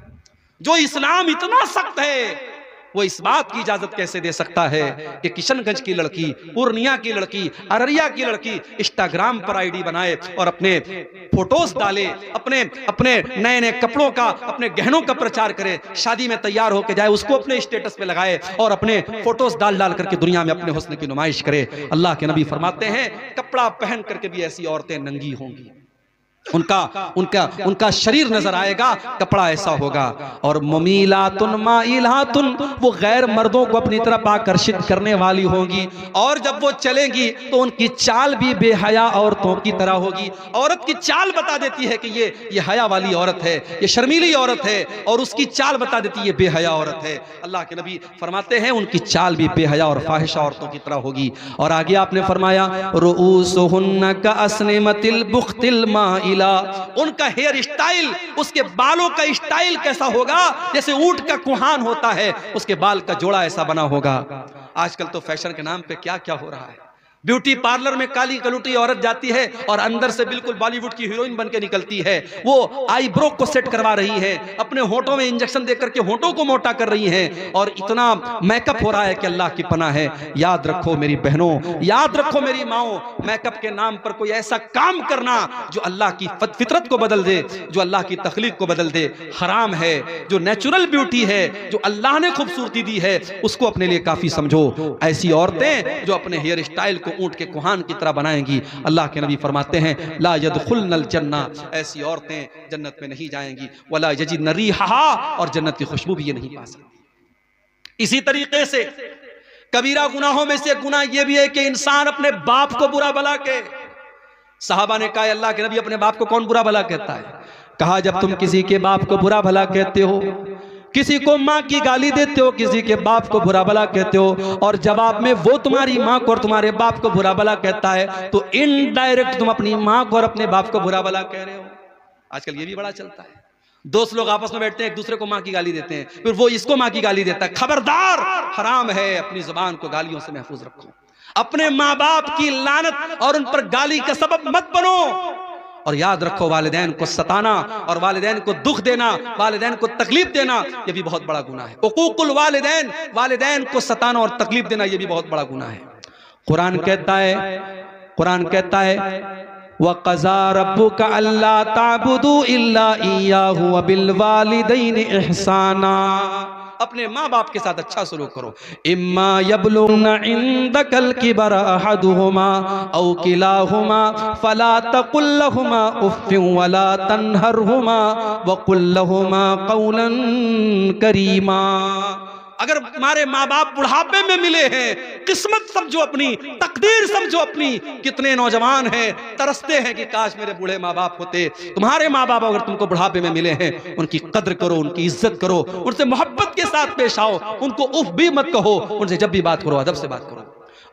जो इस्लाम इतना सख्त है, वो इस बात की इजाजत कैसे दे सकता है कि किशनगंज की लड़की, पूर्णिया की लड़की, अररिया की लड़की इंस्टाग्राम पर आईडी बनाए और अपने फोटोज डाले, अपने नए नए कपड़ों का, अपने गहनों का प्रचार करे, शादी में तैयार होकर जाए, उसको अपने स्टेटस पे लगाए और अपने फोटोज डाल डाल करके दुनिया में अपने हुस्न की नुमाइश करे। अल्लाह के नबी फरमाते हैं कपड़ा पहन करके भी ऐसी औरतें नंगी होंगी, उनका शरीर नजर आएगा, कपड़ा ऐसा होगा। और मुमीलातुन माइलातुन, वो गैर मर्दों को अपनी तरफ आकर्षित करने वाली होंगी, और जब वो चलेंगी तो उनकी चाल भी बेहया औरतों की तरह होगी। औरत की चाल बता देती है कि ये हया वाली औरत है, ये शर्मीली औरत है, और उसकी चाल बता देती है ये बेहया औरत है। अल्लाह के नबी फरमाते हैं उनकी चाल भी बेहया और फाहिशा औरतों की तरह होगी। और आगे आपने फरमाया रुऊसुहुन्ना का अस्निमतिल बुख्तिल माइला, उनका हेयर स्टाइल, उसके बालों का स्टाइल कैसा होगा, जैसे ऊंट का कुहान होता है, उसके बाल का जोड़ा ऐसा बना होगा। आजकल तो फैशन के नाम पे क्या क्या हो रहा है। ब्यूटी पार्लर में काली कलूटी औरत जाती है और अंदर से बिल्कुल बॉलीवुड की हीरोइन बनके निकलती है। वो आईब्रो को सेट करवा रही है, अपने होठों में इंजेक्शन देकर के होठों को मोटा कर रही है, और इतना मेकअप हो रहा है कि अल्लाह की पनाह है। याद रखो मेरी बहनों, याद रखो मेरी माओ, मेकअप के नाम पर कोई ऐसा काम करना जो अल्लाह की फितरत को बदल दे, जो अल्लाह की तख्लीक को बदल दे, हराम है। जो नेचुरल ब्यूटी है, जो अल्लाह ने खूबसूरती दी है, उसको अपने लिए काफी समझो। ऐसी औरतें जो अपने हेयर स्टाइल को ऊंट के कुहान की तरह बनाएंगी, अल्लाह के नबी फरमाते हैं ला यदखुलनल जन्ना, ऐसी औरतें जन्नत में नहीं जाएंगी, वला यजिदन रिहा, और जन्नत की खुशबू भी ये नहीं पा सकती। इसी तरीके से कबीरा गुनाहों में से गुनाह ये भी है कि इंसान अपने बाप को बुरा भला कहे। सहाबा ने कहा अल्लाह के नबी अपने बाप को कौन बुरा भला कहता है? कहा जब तुम किसी के बाप को बुरा भला कहते हो, किसी को माँ की गाली देते हो, किसी के बाप को बुरा भला कहते हो, और जवाब में वो तुम्हारी माँ को और तुम्हारे बाप को बुरा भला कहता है, तो इनडायरेक्ट तुम अपनी माँ को और अपने बाप को बुरा भला कह रहे हो। आजकल ये भी बड़ा चलता है, दोस्त लोग आपस में बैठते हैं, एक दूसरे को माँ की गाली देते हैं, फिर वो इसको माँ की गाली देता है। खबरदार, हराम है, अपनी जुबान को गालियों से महफूज रखो। अपने माँ बाप की लानत और उन पर गाली का सबब मत बनो। और याद रखो, वालिदैन को सताना और वालिदैन को दुख देना, वालिदैन को तकलीफ देना, ये भी बहुत बड़ा गुनाह है। उकूकुल वालिदैन, वालिदैन को सताना और तकलीफ देना, ये भी बहुत बड़ा गुनाह है। कुरान कहता है वक़ज़ा रब्बुका अल्ला ताबुदू इल्ला इय्याहु व बिल वालिदैनि इहसाना। अपने माँ बाप के साथ अच्छा सलूक करो। इम्मा यबलुगना इंदकल किबर अहदुहुमा औ किलाहुमा फला तकुल लहुमा उफ्फिन वला तन्हरहुमा व कुल लहुमा कौलन करीमा। अगर हमारे माँ बाप बुढ़ापे में मिले हैं, किस्मत समझो अपनी, तकदीर समझो अपनी। कितने नौजवान हैं तरसते हैं कि काश मेरे बूढ़े माँ बाप होते। तुम्हारे माँ बाप अगर तुमको बुढ़ापे में मिले हैं, उनकी कद्र करो, उनकी इज्जत करो, उनसे मोहब्बत के साथ पेश आओ, उनको उफ भी मत कहो, उनसे जब भी बात करो अदब से बात करो।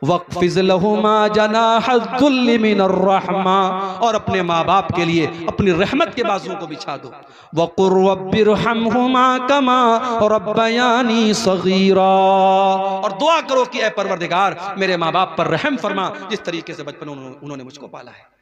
वक़्फ़िज़ लहुमा जनाहज़्ज़ुल्लि मिनर रहमा, और अपने माँ बाप के लिए अपनी रहमत के बाजुओं को बिछा दो। वक़ुर रब्बिरहमहुमा कमा रब्बयानी सगीरा, और दुआ करो कि ऐ परवरदिगार मेरे माँ बाप पर रहम फरमा, जिस तरीके से बचपन उन्होंने मुझको पाला है।